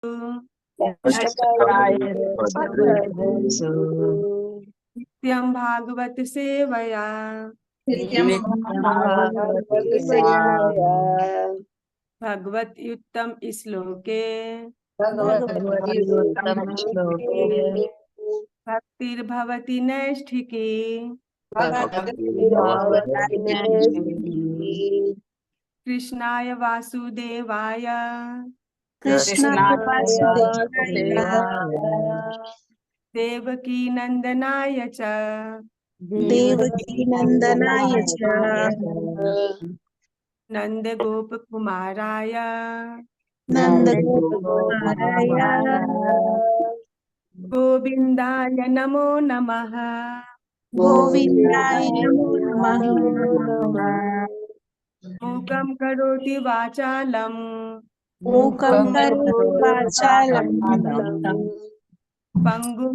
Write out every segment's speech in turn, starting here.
नित्यं भागवत सेवया भगवत्युत्तम श्लोके भक्तिर्भवति नैष्ठिकी कृष्णाय वासुदेवाय देवकी नंदनाय च नंद गोप कुमाराय गोविंदाय नमो नमः। मूकं करोति वाचालं पंगुं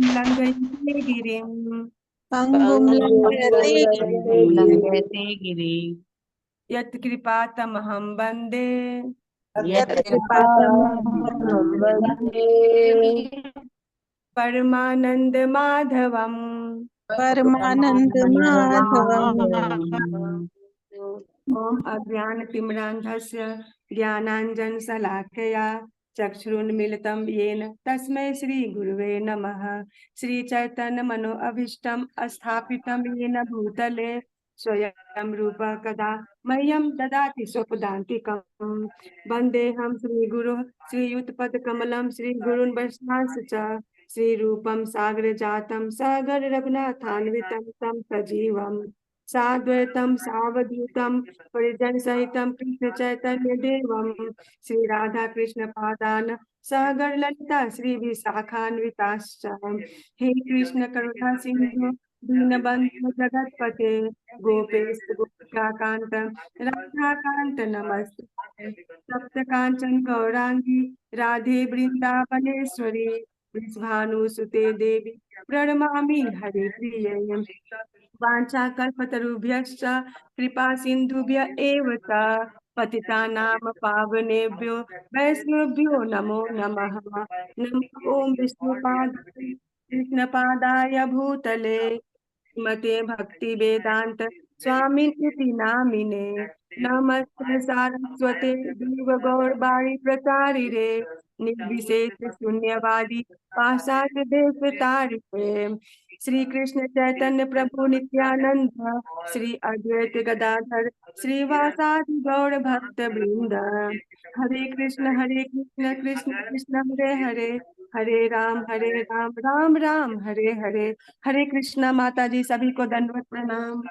लंघयते गिरिं यत्कृपा तमहं वन्दे परमानंद माधवम्। ओम अज्ञानतिमिरान्धस्य ज्ञानाञ्जनशलाकया चक्षुरुन्मीलितं येन तस्मै श्रीगुरुवे नमः। श्रीचैतन्यमनोभीष्टं स्थापितं येन भूतले स्वयं रूपः कदा मह्यं ददाति स्वपदान्तिकं। वन्देऽहं श्रीगुरुः श्रीयुतपदकमलं श्रीगुरून् वैष्णवांश्च च श्रीरूपं सागरजातं सागर रघुनाथान्वितं तं सजीवम् साद्वैतं सावधूतं परिजन सहितं कृष्ण चैतन्य देवं श्री राधा कृष्ण पादान सहगण ललिता श्री विशाखान्विताश्च। हे कृष्ण करुणा सिंधु दीनबंधु जगतपते गोपेश गोपिकाकांत राधाकांत नमस्ते। सप्त कांचन गौरांगी राधे वृंदावनेश्वरी वृषभानुसुते देवी प्रणमामि हरे प्रिय। वाञ्छाकल्पतरुभ्यश्च कृपा सिन्धुभ्य एव च पतितानां पावनेभ्यो वैष्णवेभ्यो नमो नमः। नमः ॐ विष्णुपादाय कृष्णपादाय भूतले श्रीमते भक्ति वेदांत स्वामिन् इति नामिने। नमस्ते सारस्वते देव गौरवाणी प्रचारिणे निर्विशेष शून्यवादी पाश्चात्य देश तारिणे। श्री कृष्ण चैतन्य प्रभु नित्यानंद श्री अद्वैत गदाधर श्रीवासादि गौर भक्त वृंद। हरे कृष्ण कृष्ण कृष्ण हरे हरे हरे राम राम राम हरे हरे। हरे कृष्णा। माता जी सभी को दंडवत प्रणाम।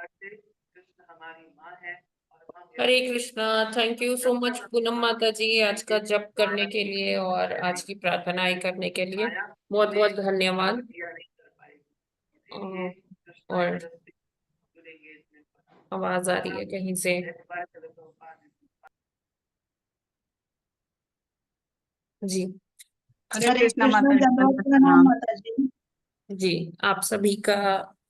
Hare Krishna. Thank you so much Poonam माता जी, आज का जप करने के लिए और आज की प्रार्थनाएं करने के लिए बहुत बहुत धन्यवाद। और आवाज आ रही है कहीं से? जी हरे कृष्णा माता जी। जी, आप सभी का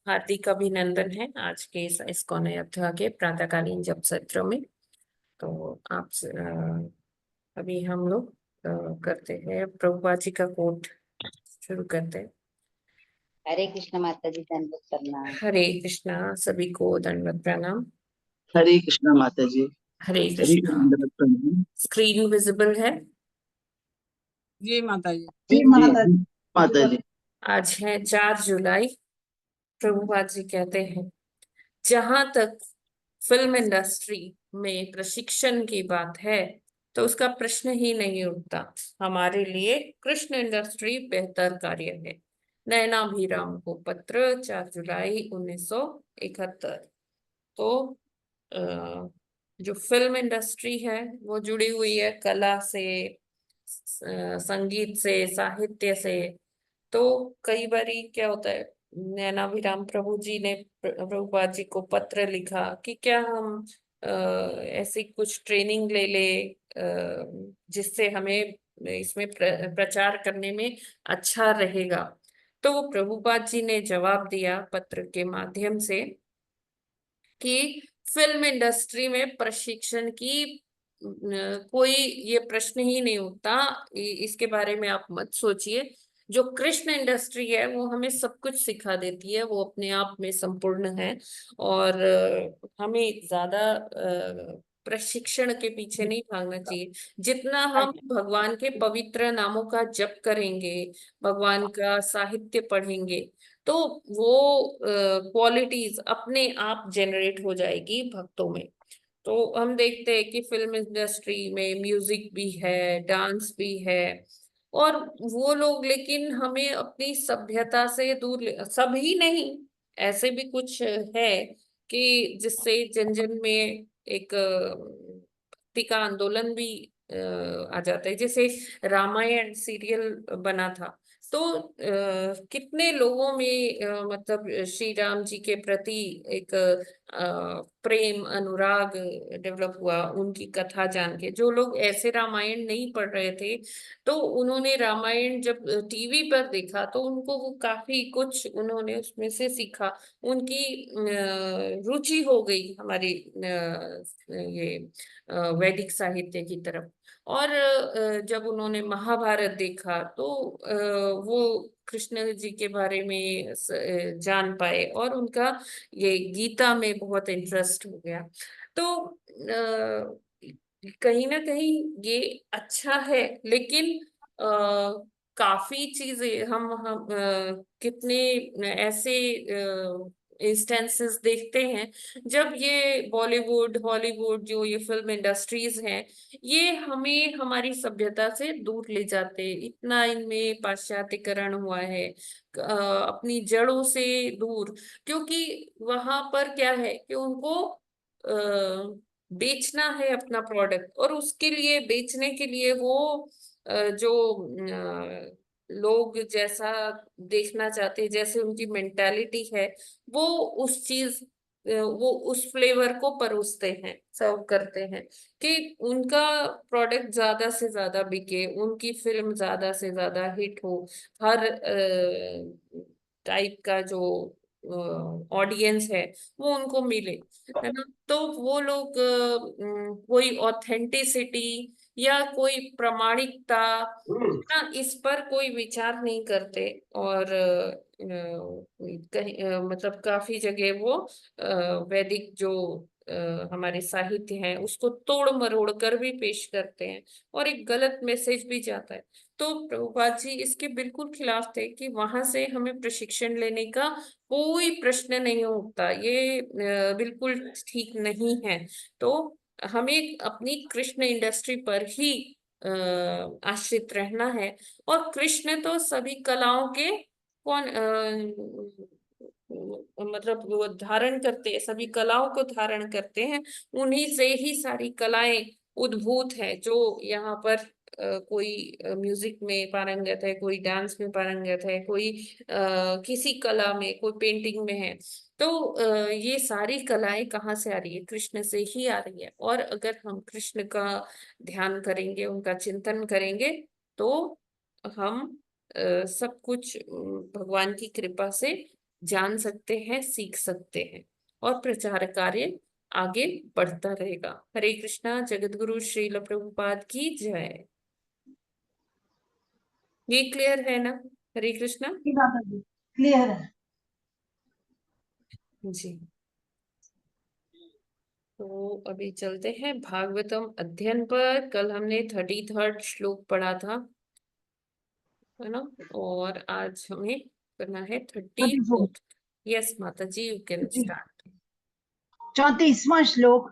हार्दिक अभिनंदन है आज के इस इस्कॉन अयोध्या के प्रातःकालीन जप सत्र में। तो आप अभी हम लोग करते हैं प्रभुपाद जी का कोट शुरू करते हैं। हरे कृष्ण माता जी, दंडवत प्रणाम। हरे कृष्णा, सभी को दंडवत प्रणाम। हरे कृष्णा माता जी। हरे सभी को कृष्णा। दंडवत प्रणाम। स्क्रीन विजिबल है? जी माता जी। जी माता जी। आज है 4 जुलाई। प्रभुपाद जी कहते हैं, जहां तक फिल्म इंडस्ट्री में प्रशिक्षण की बात है तो उसका प्रश्न ही नहीं उठता। हमारे लिए कृष्ण इंडस्ट्री बेहतर कार्य है। नैना भीराम को पत्र, 4 जुलाई 1971। तो जो फिल्म इंडस्ट्री है वो जुड़ी हुई है कला से, संगीत से, साहित्य से। तो कई बारी क्या होता है, नैनाभिराम प्रभु जी ने प्रभुपाद जी को पत्र लिखा कि क्या हम ऐसी कुछ ट्रेनिंग ले ले जिससे हमें इसमें प्रचार करने में अच्छा रहेगा। तो वो प्रभुपाद जी ने जवाब दिया पत्र के माध्यम से कि फिल्म इंडस्ट्री में प्रशिक्षण की कोई ये प्रश्न ही नहीं उठता, इसके बारे में आप मत सोचिए। जो कृष्ण इंडस्ट्री है वो हमें सब कुछ सिखा देती है, वो अपने आप में संपूर्ण है। और हमें ज्यादा प्रशिक्षण के पीछे नहीं भागना चाहिए। जितना हम भगवान के पवित्र नामों का जप करेंगे, भगवान का साहित्य पढ़ेंगे, तो वो क्वालिटीज अपने आप जनरेट हो जाएगी भक्तों में। तो हम देखते हैं कि फिल्म इंडस्ट्री में म्यूजिक भी है, डांस भी है, और वो लोग लेकिन हमें अपनी सभ्यता से दूर सभी नहीं, ऐसे भी कुछ है कि जिससे जन जन में एक भक्ति का आंदोलन भी आ जाता है। जैसे रामायण सीरियल बना था, तो कितने लोगों में मतलब श्री राम जी के प्रति एक प्रेम अनुराग डेवलप हुआ उनकी कथा जान के। जो लोग ऐसे रामायण नहीं पढ़ रहे थे, तो उन्होंने रामायण जब टीवी पर देखा तो उनको वो काफी कुछ उन्होंने उसमें से सीखा। उनकी रुचि हो गई हमारी ये वैदिक साहित्य की तरफ। और जब उन्होंने महाभारत देखा तो वो कृष्ण जी के बारे में जान पाए, और उनका ये गीता में बहुत इंटरेस्ट हो गया। तो कहीं ना कहीं ये अच्छा है, लेकिन काफी चीजें हम कितने ऐसे इंस्टेंसेस देखते हैं जब ये बॉलीवुड हॉलीवुड जो ये फिल्म इंडस्ट्रीज हैं, ये हमें हमारी सभ्यता से दूर ले जाते। इतना इनमें पाश्चात्यकरण हुआ है, अपनी जड़ों से दूर। क्योंकि वहां पर क्या है कि उनको बेचना है अपना प्रोडक्ट, और उसके लिए बेचने के लिए वो जो लोग जैसा देखना चाहते हैं, जैसे उनकी मेंटालिटी है, वो उस चीज वो उस फ्लेवर को परोसते हैं, सर्व करते हैं कि उनका प्रोडक्ट ज्यादा से ज्यादा बिके, उनकी फिल्म ज्यादा से ज्यादा हिट हो, हर टाइप का जो ऑडियंस है वो उनको मिले, है ना। तो वो लोग कोई ऑथेंटिसिटी या कोई प्रामाणिकता ना, इस पर कोई विचार नहीं करते। और कहीं मतलब काफी जगह वो वैदिक जो हमारे साहित्य हैं उसको तोड़ मरोड़ कर भी पेश करते हैं, और एक गलत मैसेज भी जाता है। तो प्रभुपाद जी इसके बिल्कुल खिलाफ थे कि वहां से हमें प्रशिक्षण लेने का कोई प्रश्न नहीं उठता, ये बिल्कुल ठीक नहीं है। तो हमें अपनी कृष्ण इंडस्ट्री पर ही आश्रित रहना है। और कृष्ण तो सभी कलाओं के कौन मतलब वो धारण करते हैं, सभी कलाओं को धारण करते हैं। उन्हीं से ही सारी कलाएं उद्भूत है। जो यहाँ पर कोई म्यूजिक में पारंगत है, कोई डांस में पारंगत है, कोई किसी कला में, कोई पेंटिंग में है, तो ये सारी कलाएं कहाँ से आ रही है? कृष्ण से ही आ रही है। और अगर हम कृष्ण का ध्यान करेंगे, उनका चिंतन करेंगे, तो हम सब कुछ भगवान की कृपा से जान सकते हैं, सीख सकते हैं, और प्रचार कार्य आगे बढ़ता रहेगा। हरे कृष्णा। जगत गुरु श्रील प्रभुपाद की जय। ये क्लियर है ना? हरे कृष्णा क्लियर है। जी। तो अभी चलते हैं भागवतम अध्ययन पर। कल हमने 33rd श्लोक पढ़ा था, है ना, और आज हमें करना है 34th। यस माता जी, यू कैन स्टार्ट। 34वां श्लोक।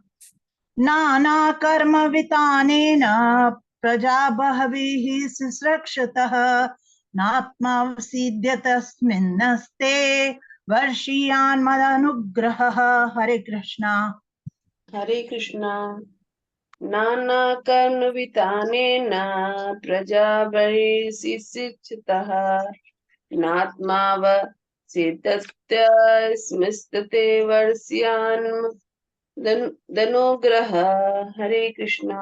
नाना कर्म वितानेन प्रजा बहवीः सुरक्षतः नात्मावसीद्य तस्मिन्नस्ते वर्षीयान् मदनुग्रहः। हरे कृष्णा। हरे कृष्णा। नाना कर्म वितानेन प्रजा बहिर्शिक्षितः नात्मावसितस्ते वर्ष्यान् दनुग्रह। हरे कृष्णा।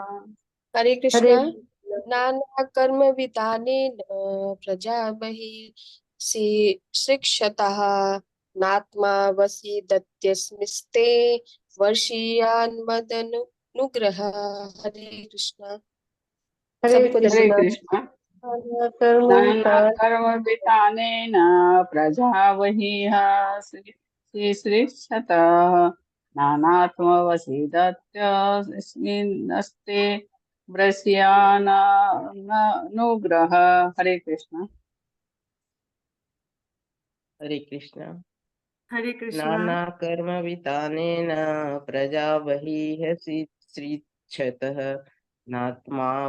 हरे हरे कृष्णा। नाना कर्म विधानेन प्रजा शिक्षतः नात्मा वसीदत्यस्मिस्ते वर्षीयान् अनुग्रह। हरे कृष्णा। हरे सभी को हरे कृष्णा। कृष्ण। कर्म नाना कर्म वितानेन प्रजा वह्निः श्रीश्रीक्षतः नानात्मवसीदत्यस्मिन्नस्ते वृष्यानुग्रह। हरे कृष्ण। हरे कृष्ण। हरे कृष्णा। नाना कर्म वितानेन प्रजा बहिः श्रीक्षतः नात्मावसीदत्य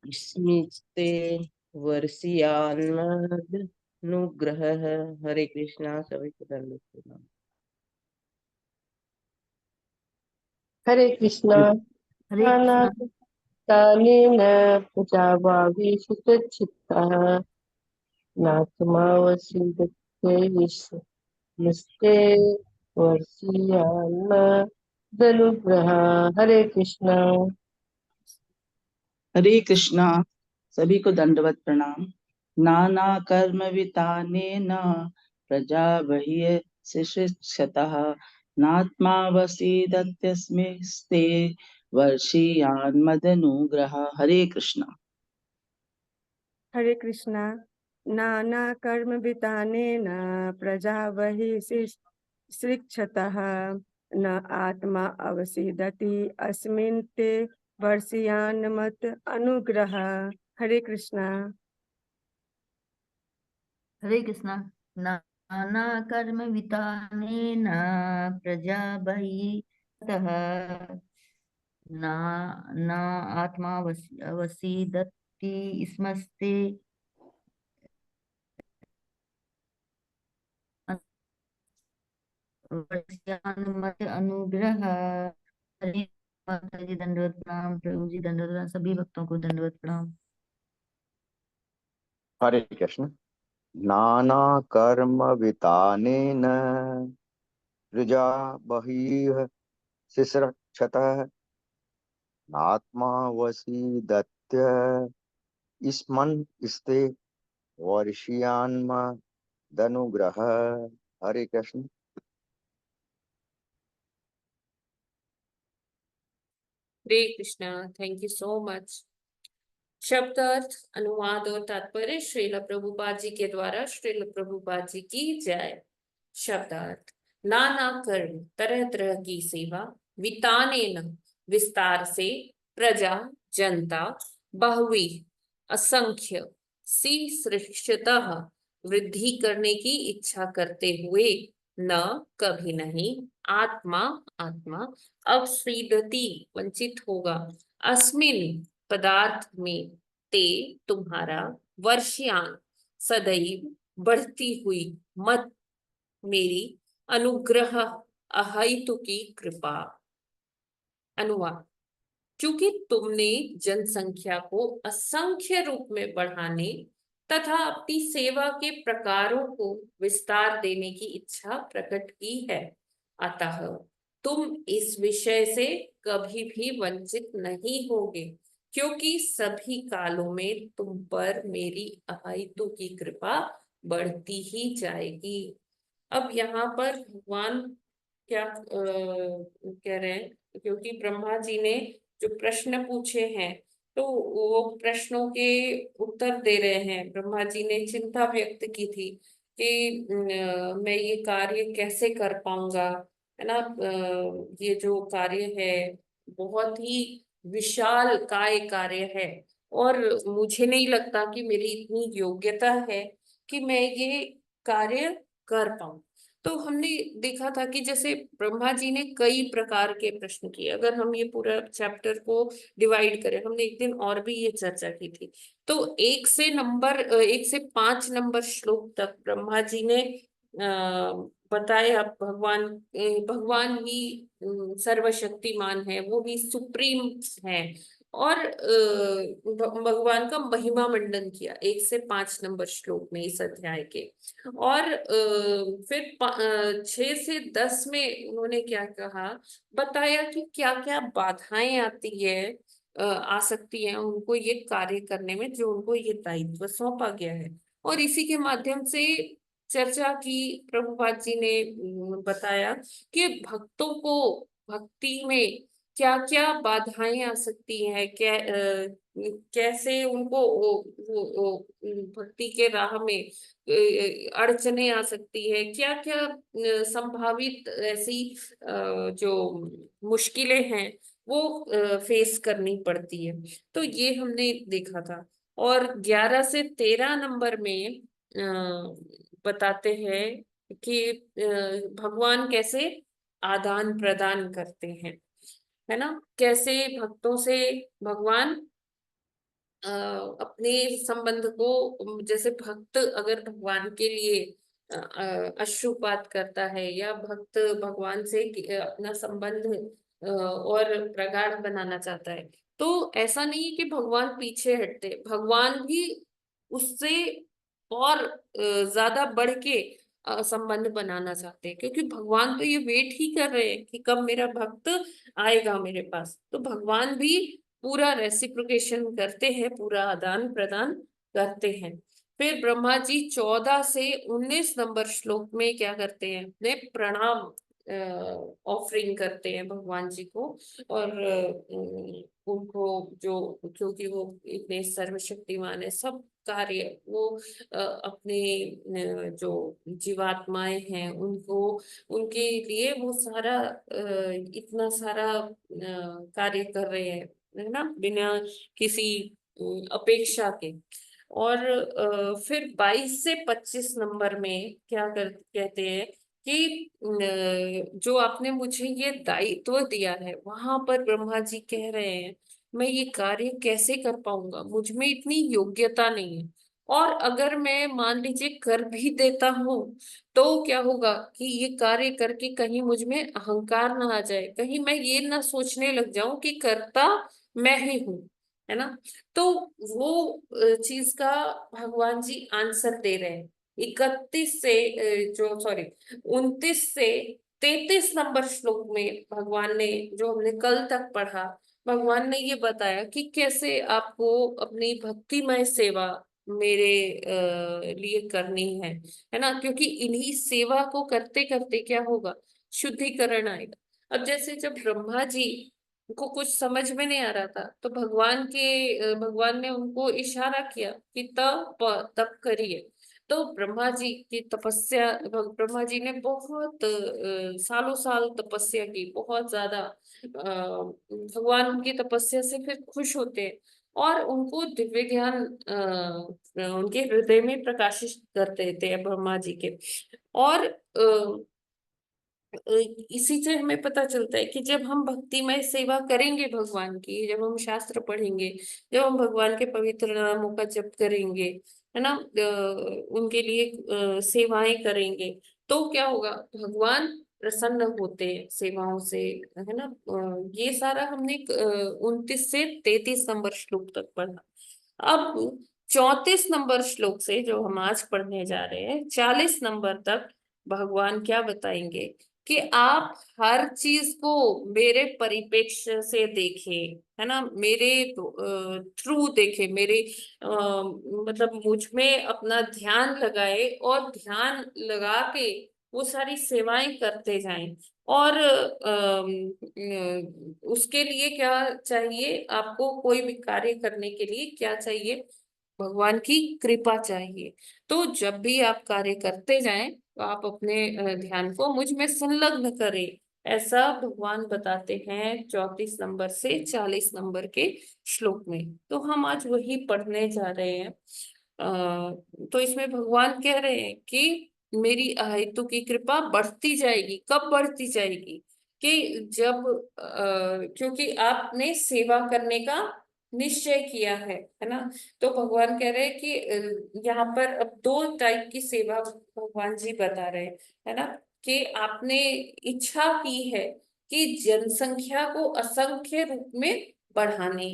स्मिते वर्षीयान्मदनुग्रहः। हरे कृष्णा। सभी को दंडवत प्रणाम। हरे कृष्णा। हरे कृष्णा। कालेन प्रजाभावेशुचित्तः नात्मावसीदते वर्षीयान्मदनुग्रह। हरे कृष्णा। हरे कृष्णा। सभी को दंडवत प्रणाम। नाना कर्म वितानेन प्रजा बह्य शिक्षतः नात्मावसीदत्यस्मिस्ते वर्षीयान् मदनुग्रह। हरे कृष्णा। हरे कृष्णा। नाना कर्म वितानेन प्रजा बहिःशिक्षतः न आत्मा अवसीदति अस्मिन् ते वर्षीयान्मत अनुग्रह। हरे कृष्णा। हरे कृष्णा। नाना कर्म वितानेन प्रजा बहिः ना न आत्मा वसीदति स्मस्ते वर्षानुमत अनुग्रह। हरे माता जी दंडवत प्रणाम। प्रभु जी दंडवत प्रणाम। सभी भक्तों को दंडवत प्रणाम। हरे कृष्ण। नाना कर्म वितानेन प्रजा बहिः शिश्रक्षतः नात्मा वसीदत्य स्मन् स्ते वर्षीयान्मदनुग्रह। Hare Krishna. Hare Krishna. Thank you so much. शब्द अर्थ अनुवाद और तात्पर्य श्रील प्रभुपाद जी के द्वारा। श्रील प्रभुपाद जी की जय। शब्द अर्थ नाना कर्म तरह तरह की सेवा वितानेन विस्तार से प्रजा जनता बहुवी असंख्य सी सृष्टतः वृद्धि करने की इच्छा करते हुए न कभी नहीं आत्मा आत्मा अवसीदति वंचित होगा अस्मिन पदार्थ में ते तुम्हारा वर्षयान सदैव बढ़ती हुई मत मेरी अनुग्रह अहेतु की कृपा। अनुवाद क्योंकि तुमने जनसंख्या को असंख्य रूप में बढ़ाने तथा अपनी सेवा के प्रकारों को विस्तार देने की इच्छा प्रकट की है अतः तुम इस विषय से कभी भी वंचित नहीं होगे क्योंकि सभी कालों में तुम पर मेरी अहेतु की कृपा बढ़ती ही जाएगी। अब यहाँ पर भगवान क्या कह रहे हैं, क्योंकि ब्रह्मा जी ने जो प्रश्न पूछे हैं तो वो प्रश्नों के उत्तर दे रहे हैं। ब्रह्मा जी ने चिंता व्यक्त की थी कि मैं ये कार्य कैसे कर पाऊंगा, है ना। ये जो कार्य है बहुत ही विशाल काय कार्य है और मुझे नहीं लगता कि मेरी इतनी योग्यता है कि मैं ये कार्य कर पाऊं। तो हमने देखा था कि जैसे ब्रह्मा जी ने कई प्रकार के प्रश्न किए। अगर हम ये पूरा चैप्टर को डिवाइड करें, हमने एक दिन और भी ये चर्चा की थी, तो 1 से 5 नंबर श्लोक तक ब्रह्मा जी ने बताया भगवान ही सर्वशक्तिमान है, वो ही सुप्रीम है और भगवान का महिमा मंडन किया 1 से 5 नंबर श्लोक में इस अध्याय के। और फिर 6 से 10 में उन्होंने क्या कहा, बताया कि क्या क्या बाधाएं आती है, आ सकती है उनको ये कार्य करने में जो उनको ये दायित्व सौंपा गया है। और इसी के माध्यम से चर्चा की प्रभुपाद जी ने बताया कि भक्तों को भक्ति में क्या क्या बाधाएं आ सकती हैं, कैसे उनको भक्ति के राह में अड़चने आ सकती है, क्या क्या संभावित ऐसी जो मुश्किलें हैं वो फेस करनी पड़ती है। तो ये हमने देखा था। और 11 से 13 नंबर में बताते हैं कि भगवान कैसे आदान प्रदान करते हैं, है ना, कैसे भक्तों से भगवान अपने संबंध को, जैसे भक्त अगर भगवान के लिए अश्रुपात करता है या भक्त भगवान से अपना संबंध और प्रगाढ़ बनाना चाहता है, तो ऐसा नहीं है कि भगवान पीछे हटते, भगवान भी उससे और ज्यादा बढ़ के संबंध बनाना चाहते हैं, क्योंकि भगवान तो ये वेट ही कर रहे हैं कि कब मेरा भक्त आएगा मेरे पास। तो भगवान भी पूरा रेसिप्रोकेशन करते हैं, पूरा आदान प्रदान करते हैं। फिर ब्रह्मा जी 14 से 19 नंबर श्लोक में क्या करते हैं, अपने प्रणाम ऑफरिंग करते हैं भगवान जी को। और उनको जो, क्योंकि वो इतने सर्वशक्तिमान है, सब कार्य वो अपने जो जीवात्माएं हैं उनको, उनके लिए वो सारा इतना सारा कार्य कर रहे हैं, है ना, बिना किसी अपेक्षा के। और फिर 22 से 25 नंबर में क्या कहते हैं कि जो आपने मुझे ये दायित्व दिया है, वहां पर ब्रह्मा जी कह रहे हैं मैं ये कार्य कैसे कर पाऊंगा, मुझ में इतनी योग्यता नहीं है। और अगर मैं मान लीजिए कर भी देता हूँ तो क्या होगा कि ये कार्य करके कहीं मुझ में अहंकार ना आ जाए, कहीं मैं ये ना सोचने लग जाऊं कि करता मैं ही हूँ, है ना। तो वो चीज का भगवान जी आंसर दे रहे हैं 31 से जो सॉरी 29 से 33 नंबर श्लोक में। भगवान ने, जो हमने कल तक पढ़ा, भगवान ने ये बताया कि कैसे आपको अपनी भक्तिमय सेवा मेरे लिए करनी है ना, क्योंकि इन्हीं सेवा को करते करते क्या होगा, शुद्धिकरण आएगा। अब जैसे जब ब्रह्मा जी को कुछ समझ में नहीं आ रहा था, तो भगवान ने उनको इशारा किया कि तप करिए। तो ब्रह्मा जी की तपस्या, ब्रह्मा जी ने बहुत सालों साल तपस्या की, बहुत ज्यादा भगवान उनकी तपस्या से फिर खुश होते हैं और उनको दिव्य ज्ञान उनके हृदय में प्रकाशित कर देते हैं ब्रह्मा जी के। और इसी से हमें पता चलता है कि जब हम भक्तिमय सेवा करेंगे भगवान की, जब हम शास्त्र पढ़ेंगे, जब हम भगवान के पवित्र नामों का जप करेंगे, है ना, उनके लिए सेवाएं करेंगे, तो क्या होगा, भगवान प्रसन्न होते हैं सेवाओं से, है ना। ये सारा हमने 29 से 33 नंबर श्लोक तक पढ़ा। अब 34 नंबर श्लोक से जो हम आज पढ़ने जा रहे हैं 40 नंबर तक भगवान क्या बताएंगे कि आप हर चीज को मेरे परिप्रेक्ष्य से देखें, है ना, मेरे थ्रू देखें, मेरे मतलब मुझ में अपना ध्यान लगाए और ध्यान लगा के वो सारी सेवाएं करते जाएं। और उसके लिए क्या चाहिए आपको, कोई भी कार्य करने के लिए क्या चाहिए, भगवान की कृपा चाहिए। तो जब भी आप कार्य करते जाएं तो आप अपने ध्यान को मुझ में संलग्न करें, ऐसा भगवान बताते हैं 34 नंबर से 40 नंबर के श्लोक में। तो हम आज वही पढ़ने जा रहे हैं। तो इसमें भगवान कह रहे हैं कि मेरी अहेतु की कृपा बढ़ती जाएगी। कब बढ़ती जाएगी, कि जब क्योंकि आपने सेवा करने का निश्चय किया है ना। तो भगवान कह रहे हैं कि यहाँ पर अब 2 टाइप की सेवा भगवान जी बता रहे हैं, है ना, कि आपने इच्छा की है कि जनसंख्या को असंख्य रूप में बढ़ाने।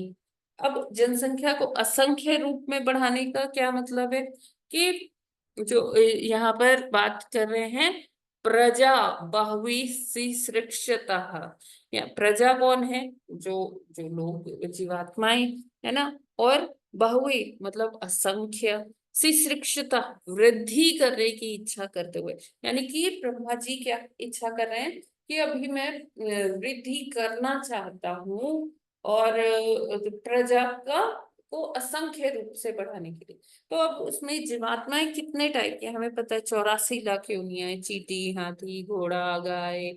अब जनसंख्या को असंख्य रूप में बढ़ाने का क्या मतलब है, कि जो यहाँ पर बात कर रहे हैं, प्रजा बहुवी सृक्षतः, या प्रजा कौन है, जो जो लोग जीवात्माएं, है ना, और बहुवी मतलब असंख्य, शिश्रिक्षता वृद्धि करने की इच्छा करते हुए, यानी कि ब्रह्मा जी क्या इच्छा कर रहे हैं कि अभी मैं वृद्धि करना चाहता हूँ और प्रजा का को असंख्य रूप से बढ़ाने के लिए। तो अब उसमें जीवात्माएं कितने टाइप के हैं? हमें पता है 84 लाख योनियां, चींटी, हाथी, घोड़ा, गाय,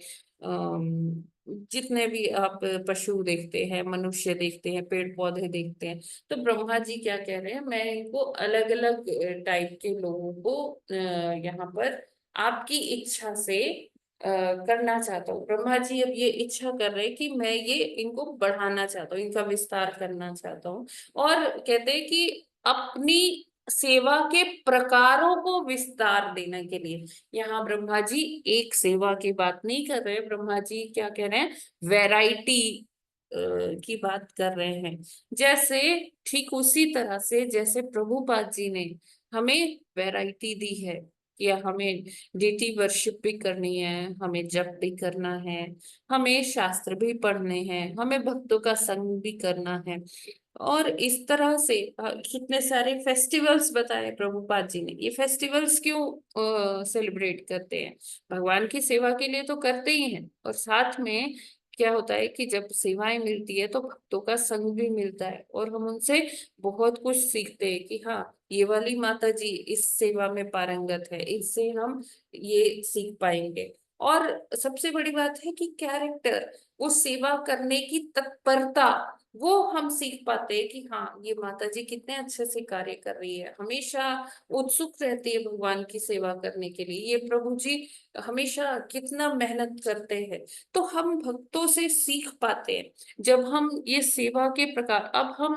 अम, जितने भी आप पशु देखते हैं, मनुष्य देखते हैं, पेड़ पौधे देखते हैं। तो ब्रह्मा जी क्या कह रहे हैं, मैं इनको अलग अलग टाइप के लोगों को यहाँ पर आपकी इच्छा से करना चाहता हूँ। ब्रह्मा जी अब ये इच्छा कर रहे हैं कि मैं ये इनको बढ़ाना चाहता हूँ, इनका विस्तार करना चाहता हूँ। और कहते हैं कि अपनी सेवा के प्रकारों को विस्तार देने के लिए, यहाँ ब्रह्मा जी एक सेवा की बात नहीं कर रहे, ब्रह्मा जी क्या कह रहे हैं, वैरायटी की बात कर रहे हैं। जैसे ठीक उसी तरह से जैसे प्रभुपाद जी ने हमें वैरायटी दी है कि हमें डीटी वर्शिप भी करनी है, हमें जप भी करना है, हमें शास्त्र भी पढ़ने हैं, हमें भक्तों का संग भी करना है। और इस तरह से कितने सारे फेस्टिवल्स बताए प्रभुपाद जी ने। ये फेस्टिवल्स क्यों सेलिब्रेट करते हैं? भगवान की सेवा के लिए तो करते ही हैं, और साथ में क्या होता है कि जब सेवाएं मिलती है तो भक्तों का संग भी मिलता है, और हम उनसे बहुत कुछ सीखते हैं कि हाँ, ये वाली माता जी इस सेवा में पारंगत है, इससे हम ये सीख पाएंगे। और सबसे बड़ी बात है कि कैरेक्टर, उस सेवा करने की तत्परता, वो हम सीख पाते हैं कि हाँ, ये माता जी कितने अच्छे से कार्य कर रही है, हमेशा उत्सुक रहती है भगवान की सेवा करने के लिए, ये प्रभु जी हमेशा कितना मेहनत करते हैं। तो हम भक्तों से सीख पाते हैं जब हम ये सेवा के प्रकार। अब हम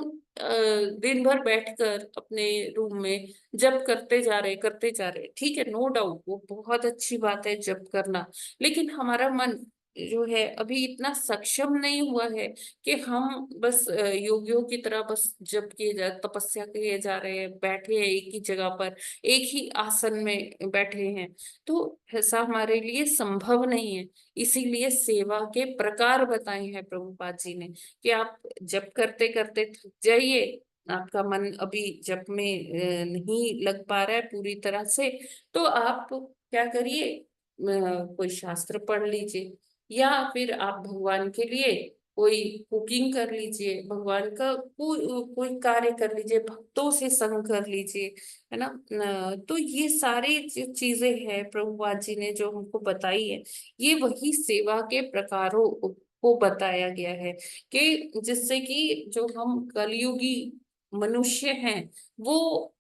दिन भर बैठकर अपने रूम में जप करते जा रहे, ठीक है, नो डाउट वो बहुत अच्छी बात है जप करना, लेकिन हमारा मन जो है अभी इतना सक्षम नहीं हुआ है कि हम बस योगियों की तरह बस जप किए जा, तपस्या किए जा रहे हैं, बैठे हैं एक ही जगह पर, एक ही आसन में बैठे हैं। तो ऐसा हमारे लिए संभव नहीं है। इसीलिए सेवा के प्रकार बताए हैं प्रभुपाद जी ने कि आप जप करते करते थक जाइए, आपका मन अभी जप में नहीं लग पा रहा है पूरी तरह से, तो आप क्या करिए, कोई शास्त्र पढ़ लीजिए, या फिर आप भगवान के लिए कोई कुकिंग कर लीजिए, भगवान का कोई कार्य कर लीजिए, भक्तों से संग कर लीजिए, है ना। तो ये सारी जो चीजें हैं प्रभुपाद जी ने जो हमको बताई है, ये वही सेवा के प्रकारों को बताया गया है कि जिससे कि जो हम कलयुगी मनुष्य हैं वो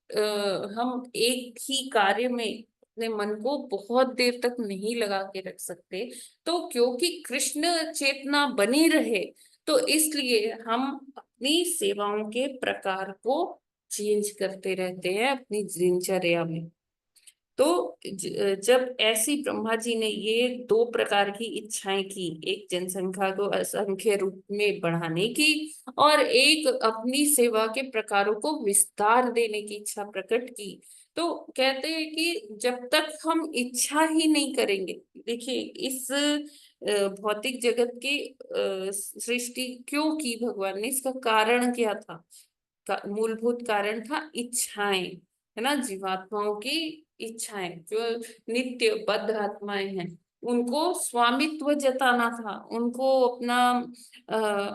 हम एक ही कार्य में अपने मन को बहुत देर तक नहीं लगा के रख सकते। तो क्योंकि कृष्ण चेतना बनी रहे, तो इसलिए हम अपनी सेवाओं के प्रकार को चेंज करते रहते हैं अपनी दिनचर्या में। तो जब ऐसी ब्रह्मा जी ने ये दो प्रकार की इच्छाएं की, एक जनसंख्या को असंख्य रूप में बढ़ाने की, और एक अपनी सेवा के प्रकारों को विस्तार देने की इच्छा प्रकट की, तो कहते हैं कि जब तक हम इच्छा ही नहीं करेंगे, देखिए इस भौतिक जगत की सृष्टि क्यों की भगवान ने, इसका कारण क्या था? मूलभूत कारण था इच्छाएं, है ना, जीवात्माओं की इच्छाएं, जो नित्य बद्ध आत्माएं हैं, उनको स्वामित्व जताना था, उनको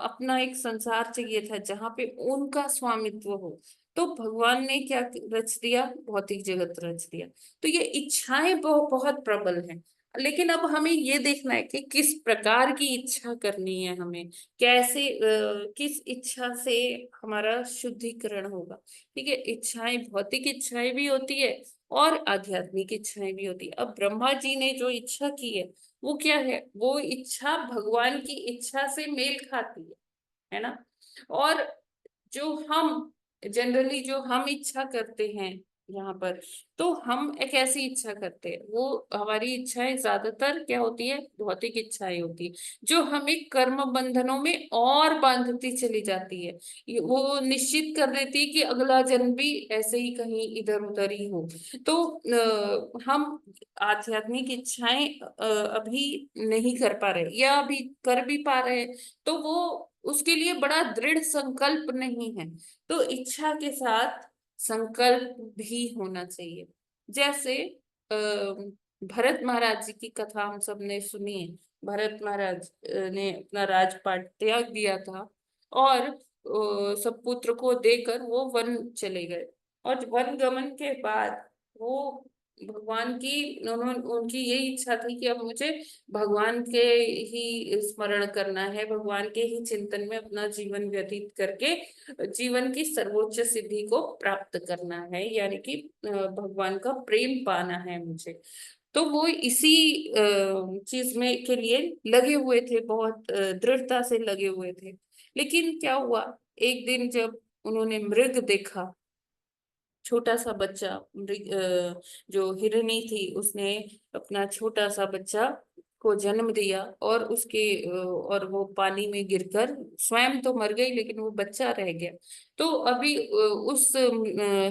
अपना एक संसार चाहिए था जहां पे उनका स्वामित्व हो। तो भगवान ने क्या रच दिया? भौतिक जगत रच दिया। तो ये इच्छाएं बहुत प्रबल हैं, लेकिन अब हमें ये देखना है कि किस प्रकार की इच्छा करनी है हमें, कैसे किस इच्छा से हमारा शुद्धिकरण होगा। ठीक है, इच्छाएं, भौतिक इच्छाएं भी होती है और आध्यात्मिक इच्छाएं भी होती है। अब ब्रह्मा जी ने जो इच्छा की है वो क्या है? वो इच्छा भगवान की इच्छा से मेल खाती है ना। और जो हम जनरली जो हम इच्छा करते हैं यहाँ पर, तो हम एक ऐसी इच्छा करते हैं, वो हमारी इच्छाएं ज्यादातर क्या होती है? भौतिक इच्छाएं होती है, जो हमें कर्म बंधनों में और बांधती चली जाती है। वो निश्चित कर देती है कि अगला जन्म भी ऐसे ही कहीं इधर उधर ही हो। तो हम आध्यात्मिक इच्छाएं अभी नहीं कर पा रहे, या अभी कर भी पा रहे हैं तो वो उसके लिए बड़ा दृढ़ संकल्प नहीं है। तो इच्छा के साथ संकल्प भी होना चाहिए। जैसे भरत महाराज जी की कथा हम सबने सुनी है। भरत महाराज ने अपना राजपाट त्याग दिया था और सब पुत्र को देकर वो वन चले गए। और वन गमन के बाद वो भगवान की उन्होंने उनकी यही इच्छा थी कि अब मुझे भगवान के ही स्मरण करना है, भगवान के ही चिंतन में अपना जीवन व्यतीत करके जीवन की सर्वोच्च सिद्धि को प्राप्त करना है, यानी कि भगवान का प्रेम पाना है मुझे। तो वो इसी चीज में के लिए लगे हुए थे, बहुत दृढ़ता से लगे हुए थे। लेकिन क्या हुआ, एक दिन जब उन्होंने मृग देखा, छोटा सा बच्चा, जो हिरनी थी उसने अपना छोटा सा बच्चा को जन्म दिया और उसके और वो पानी में गिरकर स्वयं तो मर गई लेकिन वो बच्चा रह गया। तो अभी उस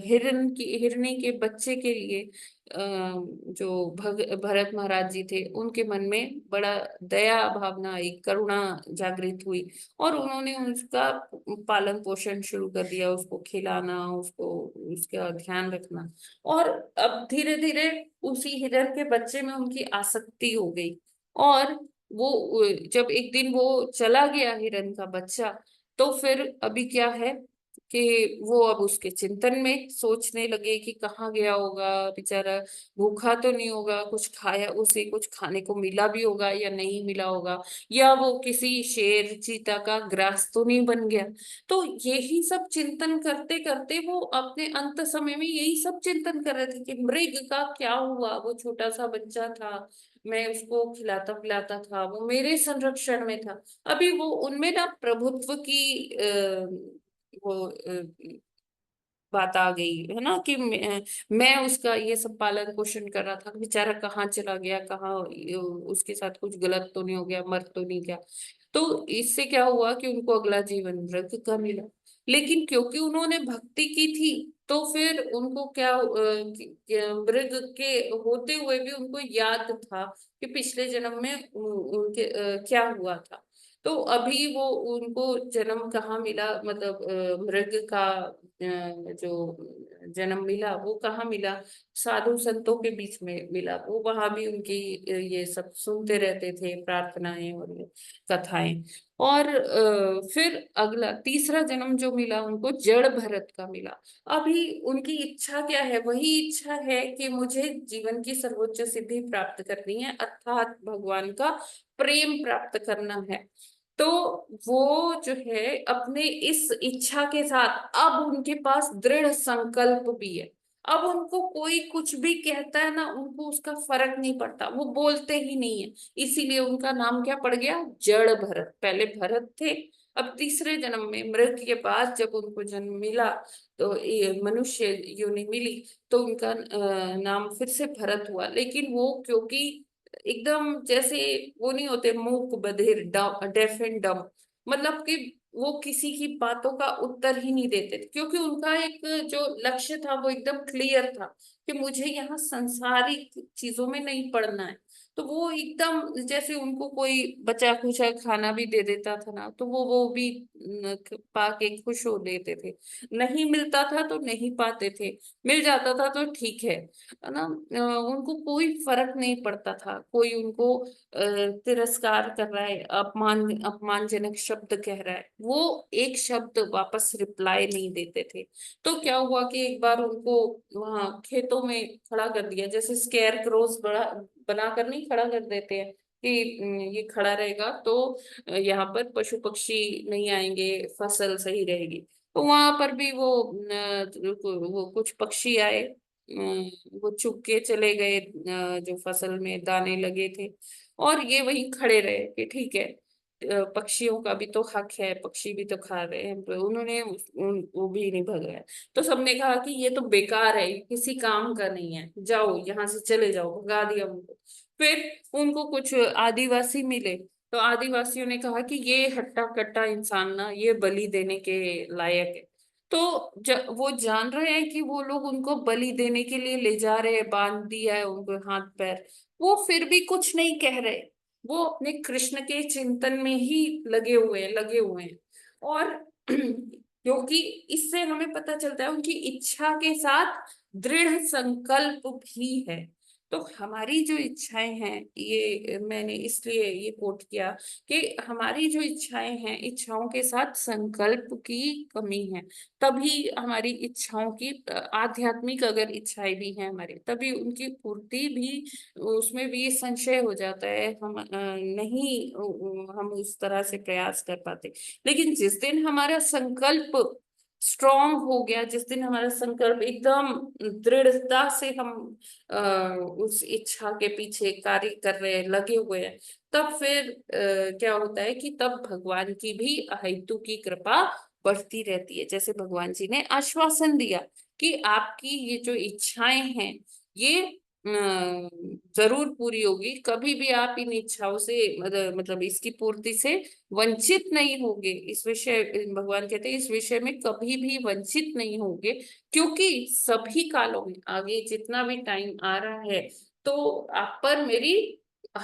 हिरनी के बच्चे के लिए जो भरत महाराज जी थे उनके मन में बड़ा दया भावना आई, करुणा जागृत हुई और उन्होंने उसका पालन पोषण शुरू कर दिया, उसको खिलाना, उसको उसका ध्यान रखना। और अब धीरे धीरे उसी हिरण के बच्चे में उनकी आसक्ति हो गई। और वो जब एक दिन वो चला गया हिरण का बच्चा, तो फिर अभी क्या है कि वो अब उसके चिंतन में सोचने लगे कि कहाँ गया होगा बेचारा, भूखा तो नहीं होगा, कुछ खाया, उसे कुछ खाने को मिला भी होगा या नहीं मिला होगा, या वो किसी शेर चीता का ग्रास तो नहीं बन गया। तो यही सब चिंतन करते करते वो अपने अंत समय में यही सब चिंतन कर रहे थे कि मृग का क्या हुआ, वो छोटा सा बच्चा था, मैं उसको खिलाता पिलाता था, वो मेरे संरक्षण में था। अभी वो उनमें ना प्रभुत्व की वो बात आ गई है ना कि मैं उसका ये सब पालन पोषण कर रहा था, बेचारा कहाँ चला गया, कहाँ उसके साथ कुछ गलत तो नहीं हो गया, मर तो नहीं गया। तो इससे क्या हुआ कि उनको अगला जीवन मृग का मिला। लेकिन क्योंकि उन्होंने भक्ति की थी तो फिर उनको क्या मृग के होते हुए भी उनको याद था कि पिछले जन्म में उनके क्या हुआ था। तो अभी वो उनको जन्म कहाँ मिला, मतलब मृग का जो जन्म मिला वो कहाँ मिला, साधु संतों के बीच में मिला। वो वहां भी उनकी ये सब सुनते रहते थे, प्रार्थनाएं और ये कथाएं। और फिर अगला तीसरा जन्म जो मिला उनको जड़ भरत का मिला। अभी उनकी इच्छा क्या है, वही इच्छा है कि मुझे जीवन की सर्वोच्च सिद्धि प्राप्त करनी है, अर्थात भगवान का प्रेम प्राप्त करना है। तो वो जो है अपने इस इच्छा के साथ अब उनके पास दृढ़ संकल्प भी है। अब उनको कोई कुछ भी कहता है ना, उनको उसका फर्क नहीं पड़ता, वो बोलते ही नहीं है। इसीलिए उनका नाम क्या पड़ गया, जड़ भरत। पहले भरत थे, अब तीसरे जन्म में मृग के बाद जब उनको जन्म मिला तो ये मनुष्य योनि मिली, तो उनका नाम फिर से भरत हुआ। लेकिन वो क्योंकि एकदम जैसे वो नहीं होते मूक बधिर, डेफ एंड डम, मतलब कि वो किसी की बातों का उत्तर ही नहीं देते थे, क्योंकि उनका एक जो लक्ष्य था वो एकदम क्लियर था कि मुझे यहाँ सांसारिक चीजों में नहीं पड़ना है। तो वो एकदम जैसे उनको कोई बचा खुचा खाना भी दे देता था ना, तो वो भी पा के खुश हो लेते थे। नहीं मिलता था तो नहीं पाते थे, मिल जाता था तो ठीक है ना। उनको कोई फर्क नहीं पड़ता था, कोई उनको तिरस्कार कर रहा है, अपमानजनक शब्द कह रहा है, वो एक शब्द वापस रिप्लाई नहीं देते थे। तो क्या हुआ कि एक बार उनको वहां खेतों में खड़ा कर दिया, जैसे स्केयर क्रोज बड़ा बनाकर नहीं खड़ा कर देते हैं कि ये खड़ा रहेगा तो यहाँ पर पशु पक्षी नहीं आएंगे, फसल सही रहेगी। तो वहां पर भी वो कुछ पक्षी आए, वो चुग के चले गए जो फसल में दाने लगे थे, और ये वहीं खड़े रहे कि ठीक है, पक्षियों का भी तो हक है, पक्षी भी तो खा रहे हैं। तो उन्होंने वो भी नहीं भगाया। तो सबने कहा कि ये तो बेकार है, ये किसी काम का नहीं है, जाओ यहाँ से चले जाओ, भगा दिया उनको। फिर उनको कुछ आदिवासी मिले, तो आदिवासियों ने कहा कि ये हट्टा कट्टा इंसान ना, ये बलि देने के लायक है। तो वो जान रहे हैं कि वो लोग उनको बलि देने के लिए ले जा रहे हैं, बांध दिया है उनको हाथ पैर, वो फिर भी कुछ नहीं कह रहे, वो अपने कृष्ण के चिंतन में ही लगे हुए हैं। और क्योंकि इससे हमें पता चलता है उनकी इच्छा के साथ दृढ़ संकल्प भी है। तो हमारी जो इच्छाएं हैं, ये मैंने इसलिए ये कोट किया कि हमारी जो इच्छाएं हैं, इच्छाओं के साथ संकल्प की कमी है। तभी हमारी इच्छाओं की आध्यात्मिक अगर इच्छाएं भी हैं हमारी, तभी उनकी पूर्ति भी, उसमें भी संशय हो जाता है। हम नहीं हम उस तरह से प्रयास कर पाते। लेकिन जिस दिन हमारा संकल्प स्ट्रांग हो गया, जिस दिन हमारा संकल्प एकदम दृढ़ता से हम उस इच्छा के पीछे कार्य कर रहे हैं, लगे हुए हैं, तब फिर क्या होता है कि तब भगवान की भी अहेतु की कृपा बढ़ती रहती है। जैसे भगवान जी ने आश्वासन दिया कि आपकी ये जो इच्छाएं हैं, ये जरूर पूरी होगी, कभी भी आप इन इच्छाओं से मतलब इसकी पूर्ति से वंचित नहीं होगे। इस विषय, भगवान कहते हैं, इस विषय में कभी भी वंचित नहीं होगे, क्योंकि सभी कालों में आगे जितना भी टाइम आ रहा है, तो आप पर मेरी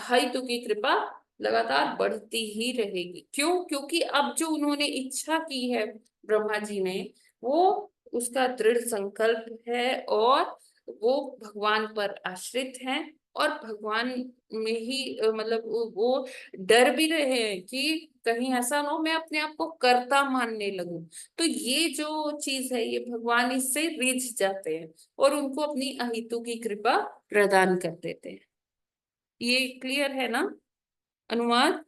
हेतु की कृपा लगातार बढ़ती ही रहेगी। क्यों? क्योंकि अब जो उन्होंने इच्छा की है ब्रह्मा जी ने, वो उसका दृढ़ संकल्प है, और वो भगवान पर आश्रित हैं, और भगवान में ही मतलब वो डर भी रहे हैं कि कहीं ऐसा ना हो मैं अपने आप को कर्ता मानने लगूं। तो ये जो चीज है, ये भगवान इससे रिझ जाते हैं और उनको अपनी अहितु की कृपा प्रदान कर देते हैं। ये क्लियर है ना अनुवाद?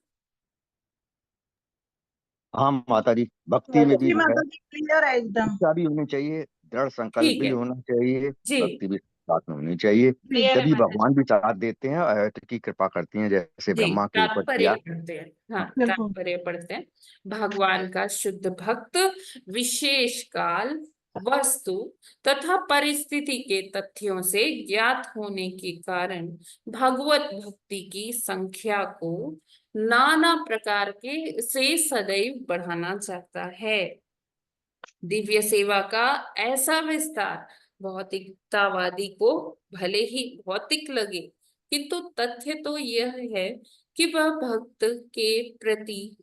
हाँ माता जी, भक्ति में भी जी जो है माता जी क्लियर है एकदम। इच्छा भी होनी चाहिए, दृढ़ संकल्प ठीक भी है होना चाहिए, जी, भक्ति भी साथ में होनी चाहिए। क्लियर है तभी माता जी। भगवान भी साथ देते हैं, अहत की कृपा करती हैं, जैसे जी, ब्रह्मा के ऊपर तात्पर्य किया। पढ़ते हैं। हाँ, बिल्कुल। तात्पर्य पढ़ते हैं। भगवान का शुद्ध भक्त विशेष काल, वस्तु तथा परिस्थिति के तथ्यों से ज्ञात होने के कारण भगवत भक्ति की संख्या को नाना प्रकार के से सदैव बढ़ाना चाहता है। दिव्य सेवा का ऐसा विस्तार भौतिकतावादी को भले ही भौतिक लगे, किंतु तथ्य तो यह है कि वह भक्त के प्रति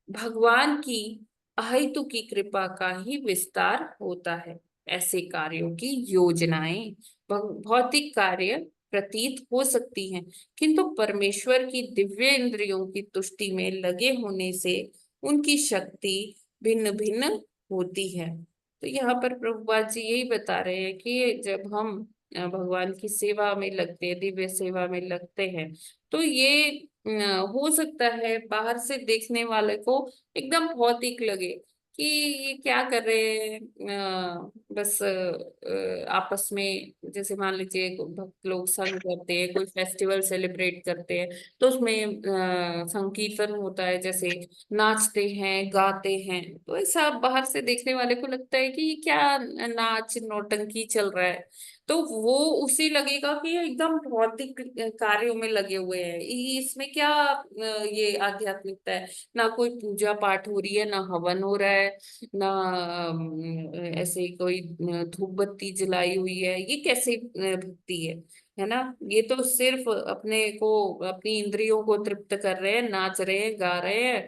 भगवान की अहेतु की कृपा का ही विस्तार होता है। ऐसे कार्यों की योजनाएं भौतिक कार्य प्रतीत हो सकती हैं, किंतु परमेश्वर की दिव्य इंद्रियों की तुष्टि में लगे होने से उनकी शक्ति भिन्न भिन्न होती है। तो यहाँ पर प्रभुपाद जी यही बता रहे हैं कि जब हम भगवान की सेवा में लगते हैं, दिव्य सेवा में लगते हैं, तो ये हो सकता है बाहर से देखने वाले को एकदम भौतिक लगे कि ये क्या कर रहे हैं, बस आपस में, जैसे मान लीजिए भक्त लोग संग करते हैं, कोई फेस्टिवल सेलिब्रेट करते हैं, तो उसमें संकीर्तन होता है, जैसे नाचते हैं गाते हैं, तो ऐसा बाहर से देखने वाले को लगता है कि ये क्या नाच नौटंकी चल रहा है। तो वो उसे लगेगा कि ये एकदम भौतिक कार्यों में लगे हुए हैं, इसमें क्या ये आध्यात्मिकता है? ना कोई पूजा पाठ हो रही है, ना हवन हो रहा है, ना ऐसे कोई धूप बत्ती जलाई हुई है, ये कैसे भक्ति है ना? ये तो सिर्फ अपने को, अपनी इंद्रियों को तृप्त कर रहे हैं, नाच रहे हैं, गा रहे हैं,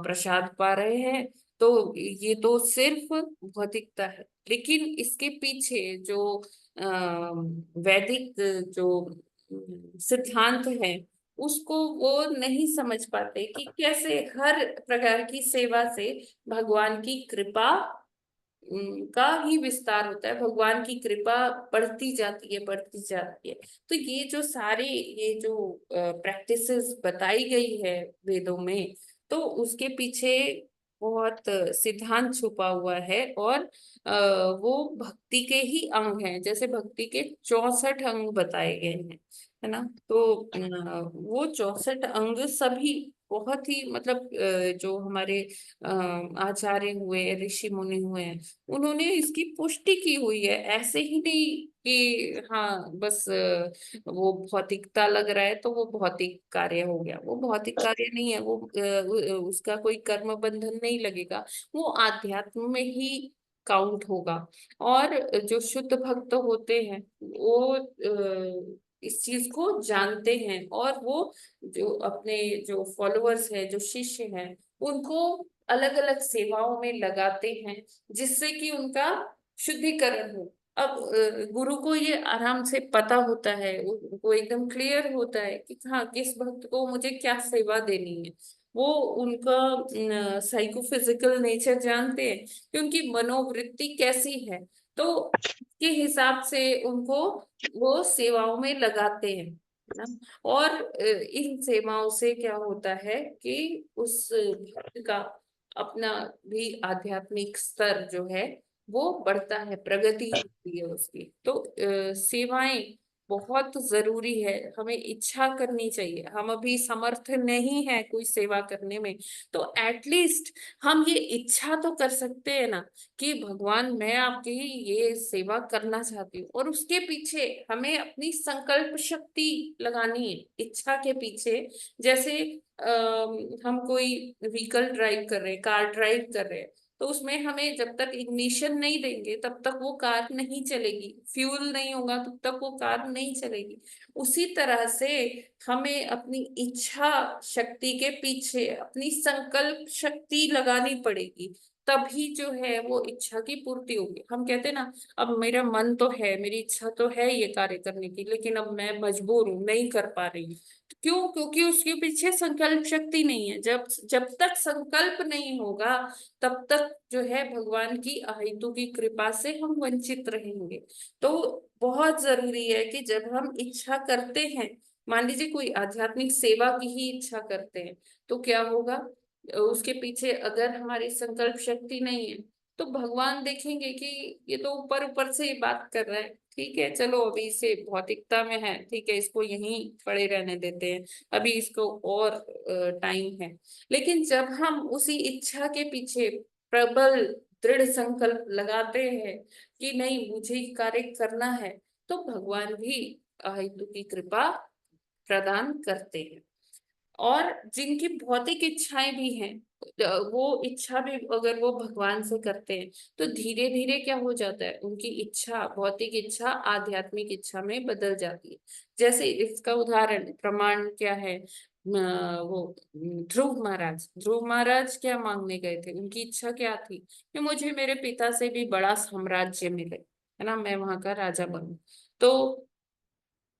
प्रसाद पा रहे हैं। तो ये तो सिर्फ भौतिकता है। लेकिन इसके पीछे जो वैदिक जो सिद्धांत है, उसको वो नहीं समझ पाते कि कैसे हर प्रकार की सेवा से भगवान की कृपा का ही विस्तार होता है, भगवान की कृपा बढ़ती जाती है, बढ़ती जाती है। तो ये जो सारे, ये जो प्रैक्टिसेस बताई गई है वेदों में, तो उसके पीछे बहुत सिद्धांत छुपा हुआ है, और वो भक्ति के ही अंग हैं। जैसे भक्ति के 64 अंग बताए गए हैं, है ना? तो वो 64 अंग सभी बहुत ही मतलब जो हमारे आचार्य हुए, ऋषि मुनि हुए हैं, उन्होंने इसकी पुष्टि की हुई है। ऐसे ही नहीं कि हाँ बस वो भौतिकता लग रहा है तो वो भौतिक कार्य हो गया, वो भौतिक कार्य नहीं है, वो उसका कोई कर्म बंधन नहीं लगेगा, वो आध्यात्म में ही काउंट होगा। और जो शुद्ध भक्त होते हैं, वो इस चीज को जानते हैं, और वो जो अपने जो फॉलोअर्स हैं, जो शिष्य हैं, उनको अलग अलग सेवाओं में लगाते हैं, जिससे कि उनका शुद्धिकरण हो, अब गुरु को ये आराम से पता होता है, उनको एकदम क्लियर होता है कि हाँ किस भक्त को मुझे क्या सेवा देनी है। वो उनका साइकोफिजिकल नेचर जानते हैं कि उनकी मनोवृत्ति कैसी है, तो के हिसाब से उनको वो सेवाओं में लगाते हैं, है ना। और इन सेवाओं से क्या होता है कि उस भक्त का अपना भी आध्यात्मिक स्तर जो है वो बढ़ता है, प्रगति होती है उसकी। तो सेवाएं बहुत जरूरी है, हमें इच्छा करनी चाहिए। हम अभी समर्थ नहीं है कोई सेवा करने में, तो एटलीस्ट हम ये इच्छा तो कर सकते हैं ना कि भगवान मैं आपकी ये सेवा करना चाहती हूँ, और उसके पीछे हमें अपनी संकल्प शक्ति लगानी है इच्छा के पीछे। जैसे हम कोई व्हीकल ड्राइव कर रहे हैं, कार ड्राइव कर रहे हैं, तो उसमें हमें जब तक इग्निशन नहीं देंगे तब तक वो कार नहीं चलेगी, फ्यूल नहीं होगा तब तक वो कार नहीं चलेगी। उसी तरह से हमें अपनी इच्छा शक्ति के पीछे अपनी संकल्प शक्ति लगानी पड़ेगी, तभी जो है वो इच्छा की पूर्ति होगी। हम कहते हैं ना, अब मेरा मन तो है, मेरी इच्छा तो है ये कार्य करने की, लेकिन अब मैं मजबूर हूँ, नहीं कर पा रही हूँ। क्यों? क्योंकि उसके पीछे संकल्प शक्ति नहीं है। जब जब तक संकल्प नहीं होगा तब तक जो है भगवान की अहेतु की कृपा से हम वंचित रहेंगे। तो बहुत जरूरी है कि जब हम इच्छा करते हैं, मान लीजिए कोई आध्यात्मिक सेवा की ही इच्छा करते हैं, तो क्या होगा, उसके पीछे अगर हमारी संकल्प शक्ति नहीं है तो भगवान देखेंगे कि ये तो ऊपर ऊपर से बात कर रहा है, ठीक है चलो अभी इसे भौतिकता में है, ठीक है इसको यहीं पड़े रहने देते हैं, अभी इसको और टाइम है। लेकिन जब हम उसी इच्छा के पीछे प्रबल दृढ़ संकल्प लगाते हैं कि नहीं मुझे कार्य करना है, तो भगवान भी अहेतु की कृपा प्रदान करते हैं। और जिनकी भौतिक इच्छाएं भी हैं, वो इच्छा भी अगर वो भगवान से करते हैं तो धीरे धीरे क्या हो जाता है, उनकी इच्छा, भौतिक इच्छा आध्यात्मिक इच्छा में बदल जाती है। जैसे इसका उदाहरण प्रमाण क्या है, वो ध्रुव महाराज क्या मांगने गए थे, उनकी इच्छा क्या थी कि मुझे मेरे पिता से भी बड़ा साम्राज्य मिले, है ना, मैं वहां का राजा बनूं। तो